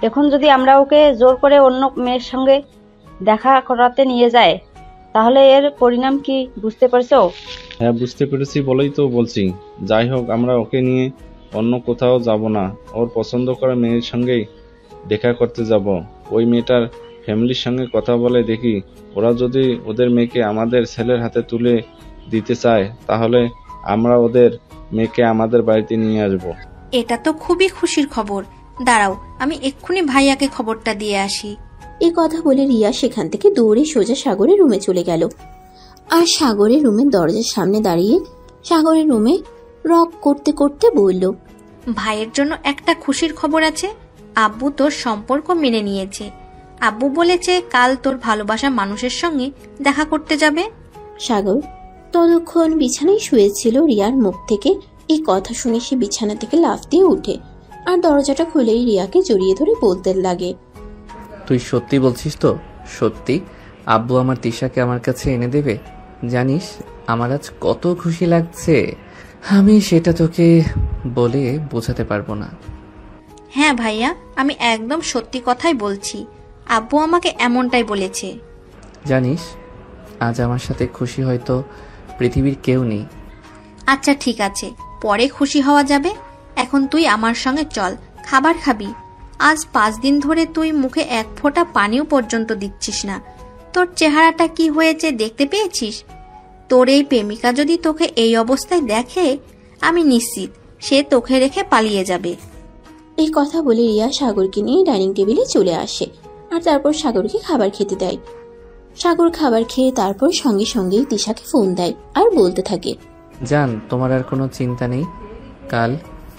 এখন যদি আমরা ওকে জোর করে অন্য মেয়ের সঙ্গে দেখা করাতে নিয়ে যায়, তাহলে এর পরিণাম কি বুঝতে পারছো? হ্যাঁ, বুঝতে পেরেছি বলেই তো বলছি। যাই হোক, আমরা ওকে নিয়ে অন্য কোথাও যাব না, ওর পছন্দ করা মেয়ের সঙ্গেই দেখা করতে যাব। ওই মেয়েটার ফ্যামিলির সঙ্গে কথা বলে দেখি, ওরা যদি ওদের মেয়েকে আমাদের ছেলের হাতে তুলে দিতে চায় তাহলে আমরা ওদের মেয়েকে আমাদের বাড়িতে নিয়ে আসব। এটা তো খুবই খুশির খবর। দাঁড়াও, আমি এক্ষুনি ভাইয়াকে খবরটা দিয়ে আসি। এই কথা বলে রিয়া সেখান থেকে দৌড়ে সোজা সাগরের রুমে চলে গেল আর সাগরের রুমের দরজার সামনে দাঁড়িয়ে সাগরের রুমে রক করতে করতে বলল, ভাইয়ের জন্য একটা খুশির খবর আছে। আব্বু তোর সম্পর্ক মেনে নিয়েছে। আব্বু বলেছে কাল তোর ভালোবাসা মানুষের সঙ্গে দেখা করতে যাবে। সাগর ততক্ষণ বিছানায় শুয়েছিল। রিয়ার মুখ থেকে এই কথা শুনে সে বিছানা থেকে লাফ দিয়ে উঠে আর দরজাটা খুলেই রিয়াকে জড়িয়ে ধরে বলতে লাগে, তুই সত্যি বলছিস তো? সত্যি আব্বু আমার তিশাকে আমার কাছে এনে দেবে? জানিস আমার আজ কত খুশি লাগছে, আমি সেটা তোকে বলে বোঝাতে পারবো না। হ্যাঁ ভাইয়া, আমি একদম সত্যি কথাই বলছি। আব্বু আমাকে এমনটাই বলেছে। জানিস আজ আমার সাথে খুশি হয়তো পৃথিবীর কেউ নেই। আচ্ছা ঠিক আছে, পরে খুশি হওয়া যাবে। এখন তুই আমার সঙ্গে চল, খাবার খাবি। আজ 5 দিন ধরে তুই মুখে এক ফোঁটা পানিও পর্যন্ত দিচ্ছিস না। তোর চেহারাটা কি হয়েছে দেখতে পেয়েছিস? তোর এই প্রেমিকা যদি তোকে এই অবস্থায় দেখে, আমি নিশ্চিত সে তোকে রেখে পালিয়ে যাবে। এই কথা বলে রিয়া সাগরকে নিয়ে ডাইনিং টেবিলে চলে আসে আর তারপর সাগরকে খাবার খেতে দেয়। সাগর খাবার খেয়ে তারপর সঙ্গে সঙ্গেই তিশাকে ফোন দেয় আর বলতে থাকে, জান তোমার আর কোনো চিন্তা নেই, কাল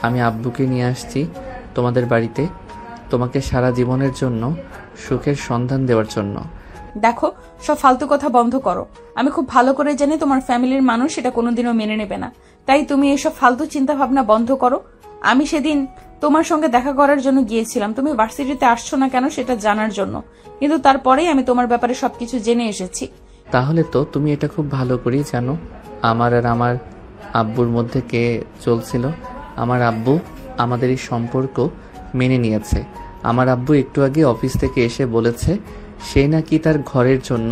আমি আব্বুকে নিয়ে আসছি তোমাদের বাড়িতে, তোমাকে সারা জীবনের জন্য সুখের সন্ধান দেওয়ার জন্য। দেখো, সব ফালতু কথা বন্ধ করো। আমি খুব ভালো করে জানি তোমার ফ্যামিলির মানুষ এটা কোনোদিনও মেনে নেবে না, তাই তুমি এসব ফালতু চিন্তা ভাবনা বন্ধ করো। আমি সেদিন তোমার সঙ্গে দেখা করার জন্য গিয়েছিলাম, তুমি ভার্সিটিতে আসছো না কেন সেটা জানার জন্য, কিন্তু তারপরেই আমি তোমার ব্যাপারে সবকিছু জেনে এসেছি। তাহলে তো তুমি এটা খুব ভালো করেই জানো আমার আর আমার আব্বুর মধ্যে কে চলছিল। আমার আব্বু আমাদের এই সম্পর্ক মেনে নিয়েছে। আমার আব্বু একটু আগে অফিস থেকে এসে বলেছে সে নাকি তার ঘরের জন্য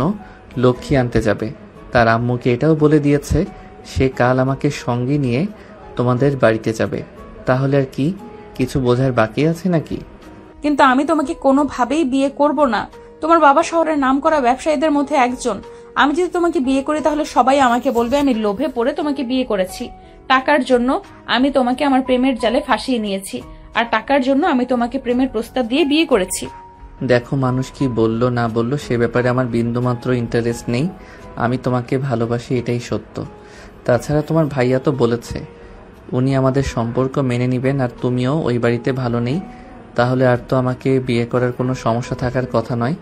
লক্ষ্মী আনতে যাবে। তার আম্মুকে এটাও বলে দিয়েছে সে কাল আমাকে সঙ্গে নিয়ে তোমাদের বাড়িতে যাবে। তাহলে আর কি কিছু বোঝার বাকি আছে নাকি? কিন্তু আমি তোমাকে কোনোভাবেই বিয়ে করব না। তোমার বাবা শহরের নামকরা ব্যবসায়ীদের মধ্যে একজন। আমি যদি তোমাকে বিয়ে করি তাহলে সবাই আমাকে বলবে আমি লোভে পড়ে তোমাকে বিয়ে করেছি। টাকার জন্য আমি তোমাকে আমার প্রেমের জালে ফাঁসিয়ে নিয়েছি, আর টাকার জন্য আমি তোমাকে প্রেমের প্রস্তাব দিয়ে বিয়ে করেছি। দেখো, মানুষ কি বললো না বললো সে ব্যাপারে আমার বিন্দুমাত্র ইন্টারেস্ট নেই। আমি তোমাকে ভালোবাসি, এটাই সত্য। তাছাড়া তোমার ভাইয়া তো বলেছে উনি আমাদের সম্পর্ক মেনে নিবেন, আর তুমিও ওই বাড়িতে ভালো নেই, তাহলে আর তো আমাকে বিয়ে করার কোনো সমস্যা থাকার কথা নয়।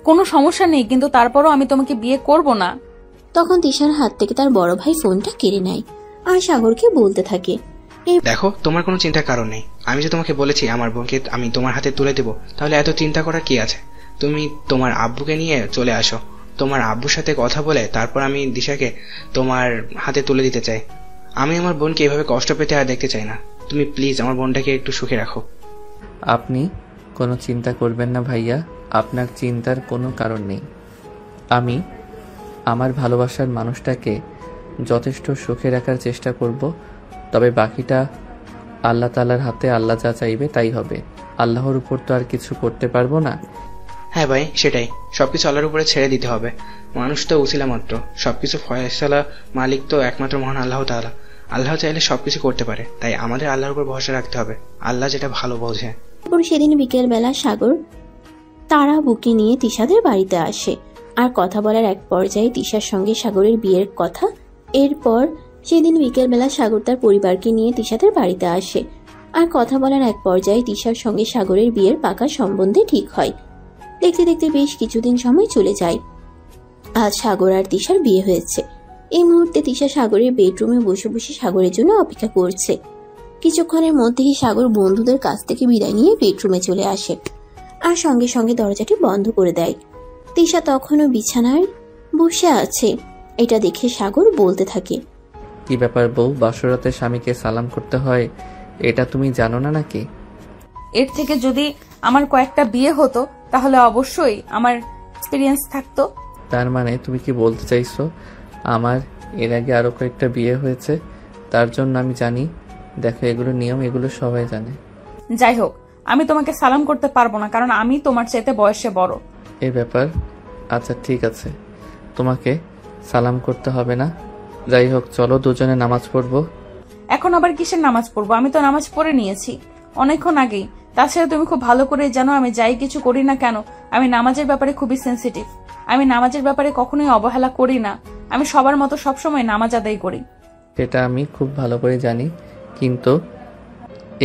কোনো সমস্যা নেই, কিন্তু তারপরও আমি তোমাকে বিয়ে করব না। তখন তিশার হাত থেকে তার বড় ভাই ফোনটা কেড়ে নেয় আর সাগরকে বলতে থাকে, দেখো, তোমার কোনো চিন্তার কারণ নেই। আমি যে তোমাকে বলেছি আমার বোনকে আমি তোমার হাতে তুলে দেবো, তাহলে এত চিন্তা করার কি আছে? তুমি তোমার আব্বুকে নিয়ে চলে আসো। তোমার আব্বুর সাথে কথা বলে তারপর আমি দিশাকে তোমার হাতে তুলে দিতে চাই। আমি আমার বোনকে এভাবে কষ্ট পেতে আর দেখতে চাই না। তুমি প্লিজ আমার বোনটাকে একটু সুখে রাখো। আপনি কোনো চিন্তা করবেন না ভাইয়া, আপনার চিন্তার কোনো কারণ নেই। আমি আমার ভালোবাসার মানুষটাকে যথেষ্ট সুখে রাখার চেষ্টা করব, তবে বাকিটা আল্লাহ তাআলার হাতে, আল্লাহ যা চাইবে তাই হবে। আল্লাহর উপর তো আর কিছু করতে পারবো না। হ্যাঁ ভাই, সেটাই, সবকিছু আল্লাহর উপরে ছেড়ে দিতে হবে। মানুষ তো উছিলা মাত্র, সবকিছু ফয়সালা মালিক তো একমাত্র মহান আল্লাহ তাআলা। আল্লাহ চাইলে সবকিছু করতে পারে, তাই আমাদের আল্লাহর উপর ভরসা রাখতে হবে। আল্লাহ যেটা ভালো বোঝে। তারপর সেদিন বিকেলবেলা সাগর তারা বুকে নিয়ে তিশাদের বাড়িতে আসে। আর কথা বলার এক পর্যায়ে তিশার সঙ্গে সাগরের বিয়ের কথা। এরপর সেদিন বিকেলবেলা সাগর তার পরিবারকে নিয়ে তিশাদের বাড়িতে আসে। আর কথা বলার এক পর্যায়ে তিশার সঙ্গে সাগরের বিয়ের পাকা সম্বন্ধে ঠিক হয়। দেখতে দেখতে বেশ কিছুদিন সময় চলে যায়। আজ সাগর আর তিশার বিয়ে হয়েছে। এই মুহূর্তে তিশা সাগরের বেডরুমে বসে বসে সাগরের জন্য অপেক্ষা করছে। কিছুক্ষণের মধ্যেই সাগর বন্ধুদের কাছ থেকে বিদায় নিয়ে বেডরুমে চলে আসে আর সঙ্গে সঙ্গে দরজাটি বন্ধ করে দেয়। তিশা তখনও বিছানায় বসে আছে। এটা দেখে সাগর বলতে থাকে, কি ব্যাপার বউ, বাসরাতে স্বামীকে সালাম করতে হয়, এটা তুমি জানো না নাকি? এর থেকে যদি আমার কয়েকটা বিয়ে হতো তাহলে অবশ্যই আমার এক্সপিরিয়েন্স থাকতো। তার মানে তুমি কি বলতে চাইছো আমার এর আগে আরো কয়েকটা বিয়ে হয়েছে, তার জন্য আমি জানি? দেখো, এগুলো নিয়ম, এগুলো সবাই জানে। যাই হোক, আমি তোমাকে সালাম করতে পারবো না, কারণ আমি তোমার চাইতে বয়সে বড়। এই ব্যাপার, আচ্ছা ঠিক আছে, তোমাকে সালাম করতে হবে না। যাই হোক, চলো দুজনে নামাজ পড়বো। এখন আবার কিসের নামাজ পড়বো? আমি তো নামাজ পড়ে নিয়েছি অনেকক্ষণ আগেই। তাছাড়া তুমি খুব ভালো করে জানো আমি যাই কিছু করি না কেন, আমি নামাজের ব্যাপারে খুবই সেন্সিটিভ। আমি নামাজের ব্যাপারে কখনোই অবহেলা করি না। আমি সবার মতো সবসময় নামাজ আদায় করি। সেটা আমি খুব ভালো করে জানি, কিন্তু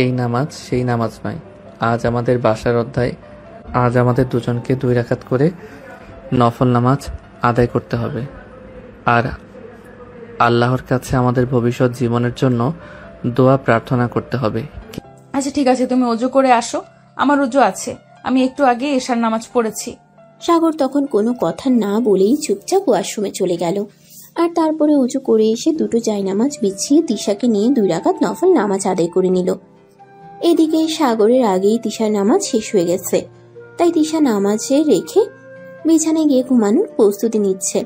এই নামাজ সেই নামাজ নয়। আজ আমাদের বাসার অধ্যায়। আজ আমাদের দুজনকে 2 রাকাত করে নফল নামাজ আদায় করতে হবে, আর আল্লাহর কাছে আমাদের ভবিষ্যৎ জীবনের জন্য দোয়া প্রার্থনা করতে হবে। আচ্ছা ঠিক আছে, তুমি অজু করে আসো। আমার অজু আছে, আমি একটু আগে এশার নামাজ পড়েছি। সাগর তখন কোনো কথা না বলেই চুপচাপ ওয়াশরুমে চলে গেল। আর তারপরে উঁচু করে এসে 2 জায়নামাজ বিছিয়ে তিশাকে নিয়ে 2 রাকাত নফল নামাজ আদায় করে নিল। এদিকে সাগরের আগেই তিশার নামাজ শেষ হয়ে গেছে, তাই তিশা নামাজে রেখে বিছানায় গিয়ে ঘুমানোর প্রস্তুতি নিচ্ছে।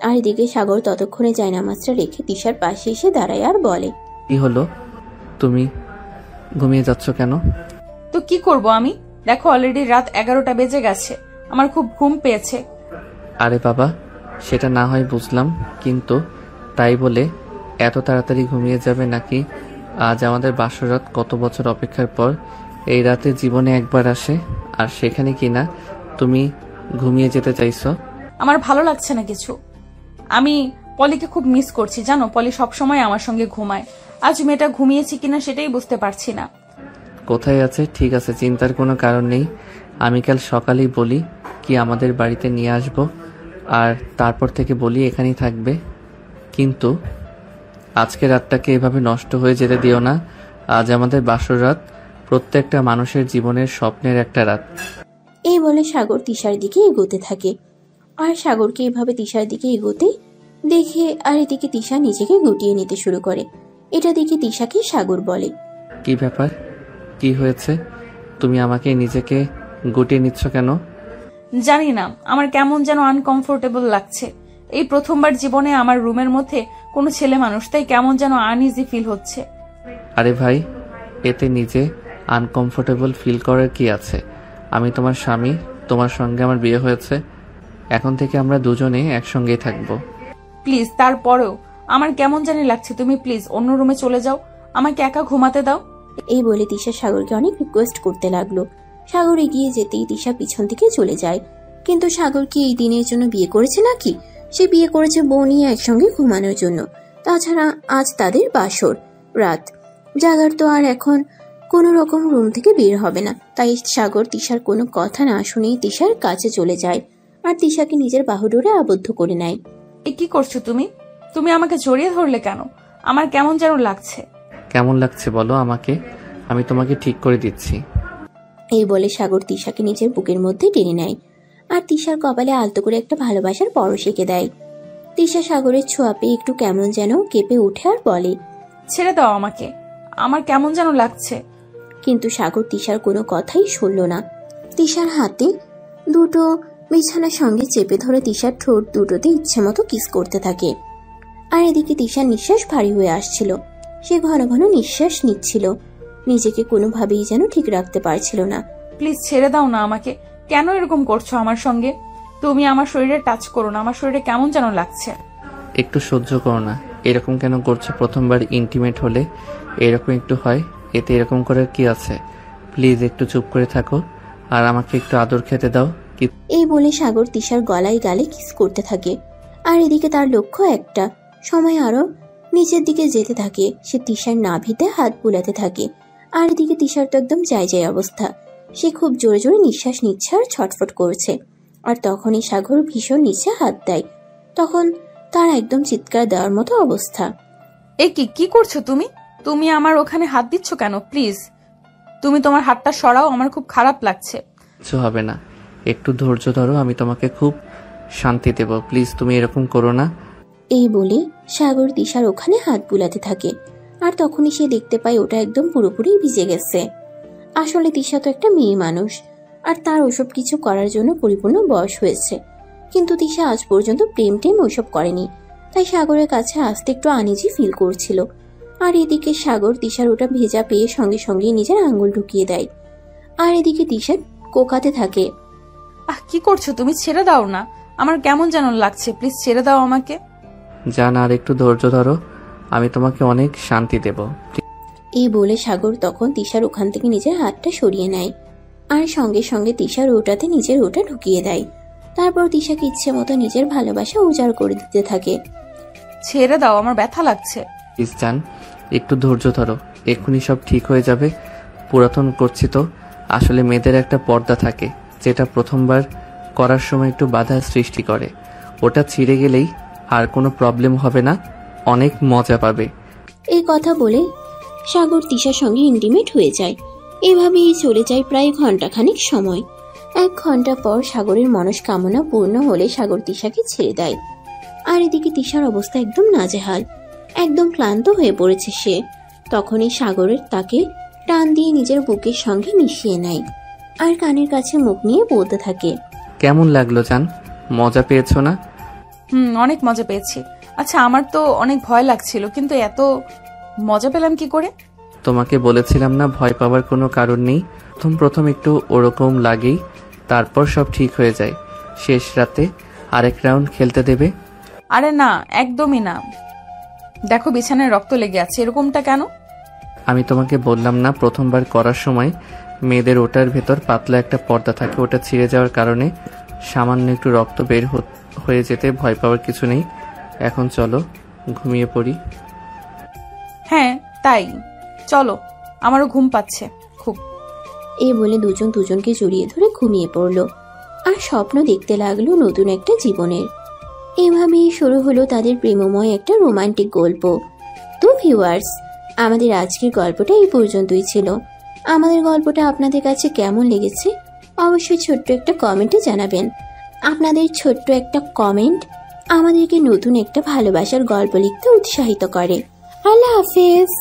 আর এদিকে সাগর ততক্ষণে জায়নামাজটা রেখে তিশার পাশে এসে দাঁড়ায় আর বলে, কি হলো, তুমি ঘুমিয়ে যাচ্ছ কেন? তো কি করব আমি? দেখো, অলরেডি রাত 11টা বেজে গেছে, আমার খুব ঘুম পেয়েছে। আরে বাবা, সেটা না হয় বুঝলাম, কিন্তু তাই বলে এত তাড়াতাড়ি ঘুমিয়ে যাবে নাকি? আজ আমাদের বাসরাত কত বছর অপেক্ষার পর এই রাতে জীবনে একবার আসে, আর সেখানে কিনা তুমি ঘুমিয়ে যেতে চাইছো? আমার ভালো লাগছে না কিছু। আমি পলিকে খুব মিস করছি, জানো? পলি সবসময় আমার সঙ্গে ঘুমায়। আজ মেয়েটা ঘুমিয়েছি কিনা সেটাই বুঝতে পারছি না। কোথায় আছে? ঠিক আছে, চিন্তার কোনো কারণ নেই। আমি কাল সকালেই বলি কি আমাদের বাড়িতে নিয়ে আসব, আর তারপর থেকে বলি এখানেই থাকবে। কিন্তু আজকে রাতটাকে এভাবে নষ্ট হয়ে যেতে দিও না। আজ আমাদের বাসর রাত, প্রত্যেকটা মানুষের জীবনের স্বপ্নের একটা রাত। এই বলে সাগর তিশার দিকে এগোতে থাকে। আর সাগরকে এভাবে তিশার দিকে এগোতে দেখে আর এদিকে তিশা নিজেকে গুটিয়ে নিতে শুরু করে। এটা দেখে তিশাকে সাগর বলে, কি ব্যাপার, কি হয়েছে? তুমি আমাকে নিজেকে গুটিয়ে নিচ্ছ কেন? জানি না, আমার কেমন যেন আনকমফোর্টেবল লাগছে। এই প্রথমবার জীবনে আমার রুমের মধ্যে কোনো ছেলে মানুষ, তাই কেমন যেন আনইজি ফিল হচ্ছে। আরে ভাই, এতে নিজে আনকমফোর্টেবল ফিল করার কি আছে? আমি তোমার স্বামী, তোমার সঙ্গে আমার বিয়ে হয়েছে, এখন থেকে আমরা দুজনে একসঙ্গেই থাকবো। প্লিজ, তারপরেও আমার কেমন জানি লাগছে। তুমি প্লিজ অন্য রুমে চলে যাও, আমাকে একা ঘুমাতে দাও। এই বলে তিশা সাগরকে অনেক রিকোয়েস্ট করতে লাগলো। সাগর এগিয়ে যেতেই তিশা পিছন থেকে চলে যায়। কিন্তু সাগর কি এই দিনের জন্য বিয়ে করেছে নাকি? সে বিয়ে করেছে বউ নিয়ে একসঙ্গে ঘুমানোর জন্য। তাছাড়া আজ তাদের বাসর রাত, জাগার তো আর এখন কোনো রকম রুম থেকে বের হবে না। তাই সাগর তিশার কোনো কথা না শুনেই তিশার কাছে চলে যায় আর তিশাকে নিজের বাহুডোরে আবদ্ধ করে নেয়। এ কি করছো তুমি? তুমি আমাকে জড়িয়ে ধরলে কেন? আমার কেমন যেন লাগছে। কেমন লাগছে বলো আমাকে, আমি তোমাকে ঠিক করে দিচ্ছি। এই বলে সাগর তিশাকে নিজের বুকের মধ্যে টেনে নেয় আর তিশার কপালে আলতো করে একটা ভালোবাসার পরশ এঁকে দেয়। তিশা সাগরের ছোঁয়া পেয়ে একটু কেমন যেন কেঁপে উঠে আর বলে, ছেড়ে দাও আমাকে, আমার কেমন যেন লাগছে। কিন্তু সাগর তিশার কোনো কথাই শুনল না। তিশার হাতে দুটো বিছানার সঙ্গে চেপে ধরে তিশার ঠোঁট দুটোতে ইচ্ছে মতো কিস করতে থাকে। আর এদিকে তিশার নিঃশ্বাস ভারী হয়ে আসছিল। সে ঘন ঘন নিঃশ্বাস নিচ্ছিল, নিজেকে কোনোভাবেই যেন ঠিক রাখতে পারছিল না। প্লিজ ছেড়ে দাও না আমাকে, কেন এরকম করছো আমার সঙ্গে? তুমি আমার শরীরে টাচ করো না, আমার শরীরে কেমন যেন লাগছে। একটু সহ্য করো না, এরকম কেন করছো? প্রথমবার ইন্টিমেট হলে এরকম একটু হয়, এতে এরকম করার কি আছে? প্লিজ একটু চুপ করে থাকো আর আমাকে একটু আদর খেতে দাও। এই বলে সাগর তিশার গলায় গালে কিস করতে থাকে। আর এদিকে তার লক্ষ্য একটা, সময় আরো নিচের দিকে যেতে থাকে। সে তিশার নাভিতে হাত বুলাতে থাকে। আর এদিকে তিশার তো একদম যায় অবস্থা। সে খুব জোরে জোরে নিঃশ্বাস নিচ্ছে আর ছটফট করছে। আর তখনই সাগর ভীষণ নিচে হাত দেয়। তখন তার একদম চিৎকার দেওয়ার মতো অবস্থা। এ কি করছো তুমি? তুমি আমার ওখানে হাত দিচ্ছ কেন? প্লিজ তুমি তোমার হাতটা সরাও, আমার খুব খারাপ লাগছে। কিছু হবে না, একটু ধৈর্য ধরো, আমি তোমাকে খুব শান্তি দেব। প্লিজ তুমি এরকম করো না। এই বলে সাগর তিশার ওখানে হাত বুলাতে থাকে। আর তখনই সে দেখতে পায় ওটা একদম পুরোপুরি ভিজে গেছে। আসলে তিশা তো একটা মেয়ে মানুষ, আর তার ওসব কিছু করার জন্য পরিপূর্ণ বয়স হয়েছে। কিন্তু তিশা আজ পর্যন্ত প্রেম ওইসব করেনি, তাই সাগরের কাছে আসতে একটু আনইজি ফিল করছিল। আর এদিকে সাগর তিশার ওটা ভেজা পেয়ে সঙ্গে সঙ্গে নিজের আঙ্গুল ঢুকিয়ে দেয়। আর এদিকে তিশা কোকাতে থাকে। কি করছো তুমি? ছেড়ে দাও না, আমার কেমন যেন লাগছে, প্লিজ ছেড়ে দাও আমাকে। জান, আর একটু ধৈর্য ধরো, আমি তোমাকে অনেক শান্তি দেব। এই বলে সাগর তখন তিশার ওখান থেকে নিজের হাতটা সরিয়ে নেয়। আর সঙ্গে সঙ্গে তিশার ওটাতে নিজের ওটা ঢুকিয়ে দেয়। তারপর তিশাকে ইচ্ছে মতো নিজের ভালোবাসা উজাড় করে দিতে থাকে। ছেড়ে দাও, আমার ব্যথা লাগছে। প্লিজ জান, একটু ধৈর্য ধরো, এক্ষুনি সব ঠিক হয়ে যাবে। পুরাতন করছি তো, আসলে মেয়েদের একটা পর্দা থাকে যেটা প্রথমবার করার সময় একটু বাধা সৃষ্টি করে। ওটা ছিঁড়ে গেলেই আর কোনো প্রবলেম হবে না, অনেক মজা পাবে। এই কথা বলে সাগর তিশার সঙ্গে ইন্টিমেট হয়ে যায়। এভাবেই চলে যায় প্রায় ঘন্টাখানিক সময়। 1 ঘন্টা পর সাগরের মনস্কামনা পূর্ণ হলে সাগর তিশাকে ছেড়ে দেয়। আর এদিকে তিশার অবস্থা একদম নাজেহাল, একদম ক্লান্ত হয়ে পড়েছে সে। তখনই সাগরের তাকে টান দিয়ে নিজের বুকের সঙ্গে মিশিয়ে নেয় আর কানের কাছে মুখ নিয়ে বলতে থাকে, কেমন লাগলো জান? মজা পেয়েছো না? অনেক মজা পেয়েছি। আচ্ছা, আমার তো অনেক ভয় লাগছিল, কিন্তু এত মজা পেলাম কি করে? তোমাকে বলেছিলাম না, ভয় পাওয়ার কোনো কারণ নেই। প্রথম একটু ওরকম লাগেই, তারপর সব ঠিক হয়ে যায়। শেষ রাতে আরেক রাউন্ড খেলতে দেবে? আরে না, একদমই না। দেখো বিছানায় রক্ত লেগে আছে, এরকমটা কেন? আমি তোমাকে বললাম না, প্রথমবার করার সময় মেয়েদের ওটার ভেতর পাতলা একটা পর্দা থাকে, ওটা ছিঁড়ে যাওয়ার কারণে সামান্য একটু রক্ত বের হয়ে যেতে ভয় পাওয়ার কিছু নেই। এখন চলো ঘুমিয়ে পড়ি। হ্যাঁ তাই, চলো, আমারও ঘুম পাচ্ছে খুব। এই বলে দুজন দুজনকে জড়িয়ে ধরে ঘুমিয়ে পড়ল আর স্বপ্ন দেখতে লাগলো নতুন একটা জীবনের। এভাবেই শুরু হলো তাদের প্রেমময় একটা রোমান্টিক গল্প। তো ভিউয়ার্স, আমাদের আজকের গল্পটা এই পর্যন্তই ছিল। আমাদের গল্পটা আপনাদের কাছে কেমন লেগেছে অবশ্যই ছোট্ট একটা কমেন্টে জানাবেন। আপনাদের ছোট্ট একটা কমেন্ট আমাদেরকে নতুন একটা ভালোবাসার গল্প লিখতে উৎসাহিত করে। আল্লাহ হাফেজ।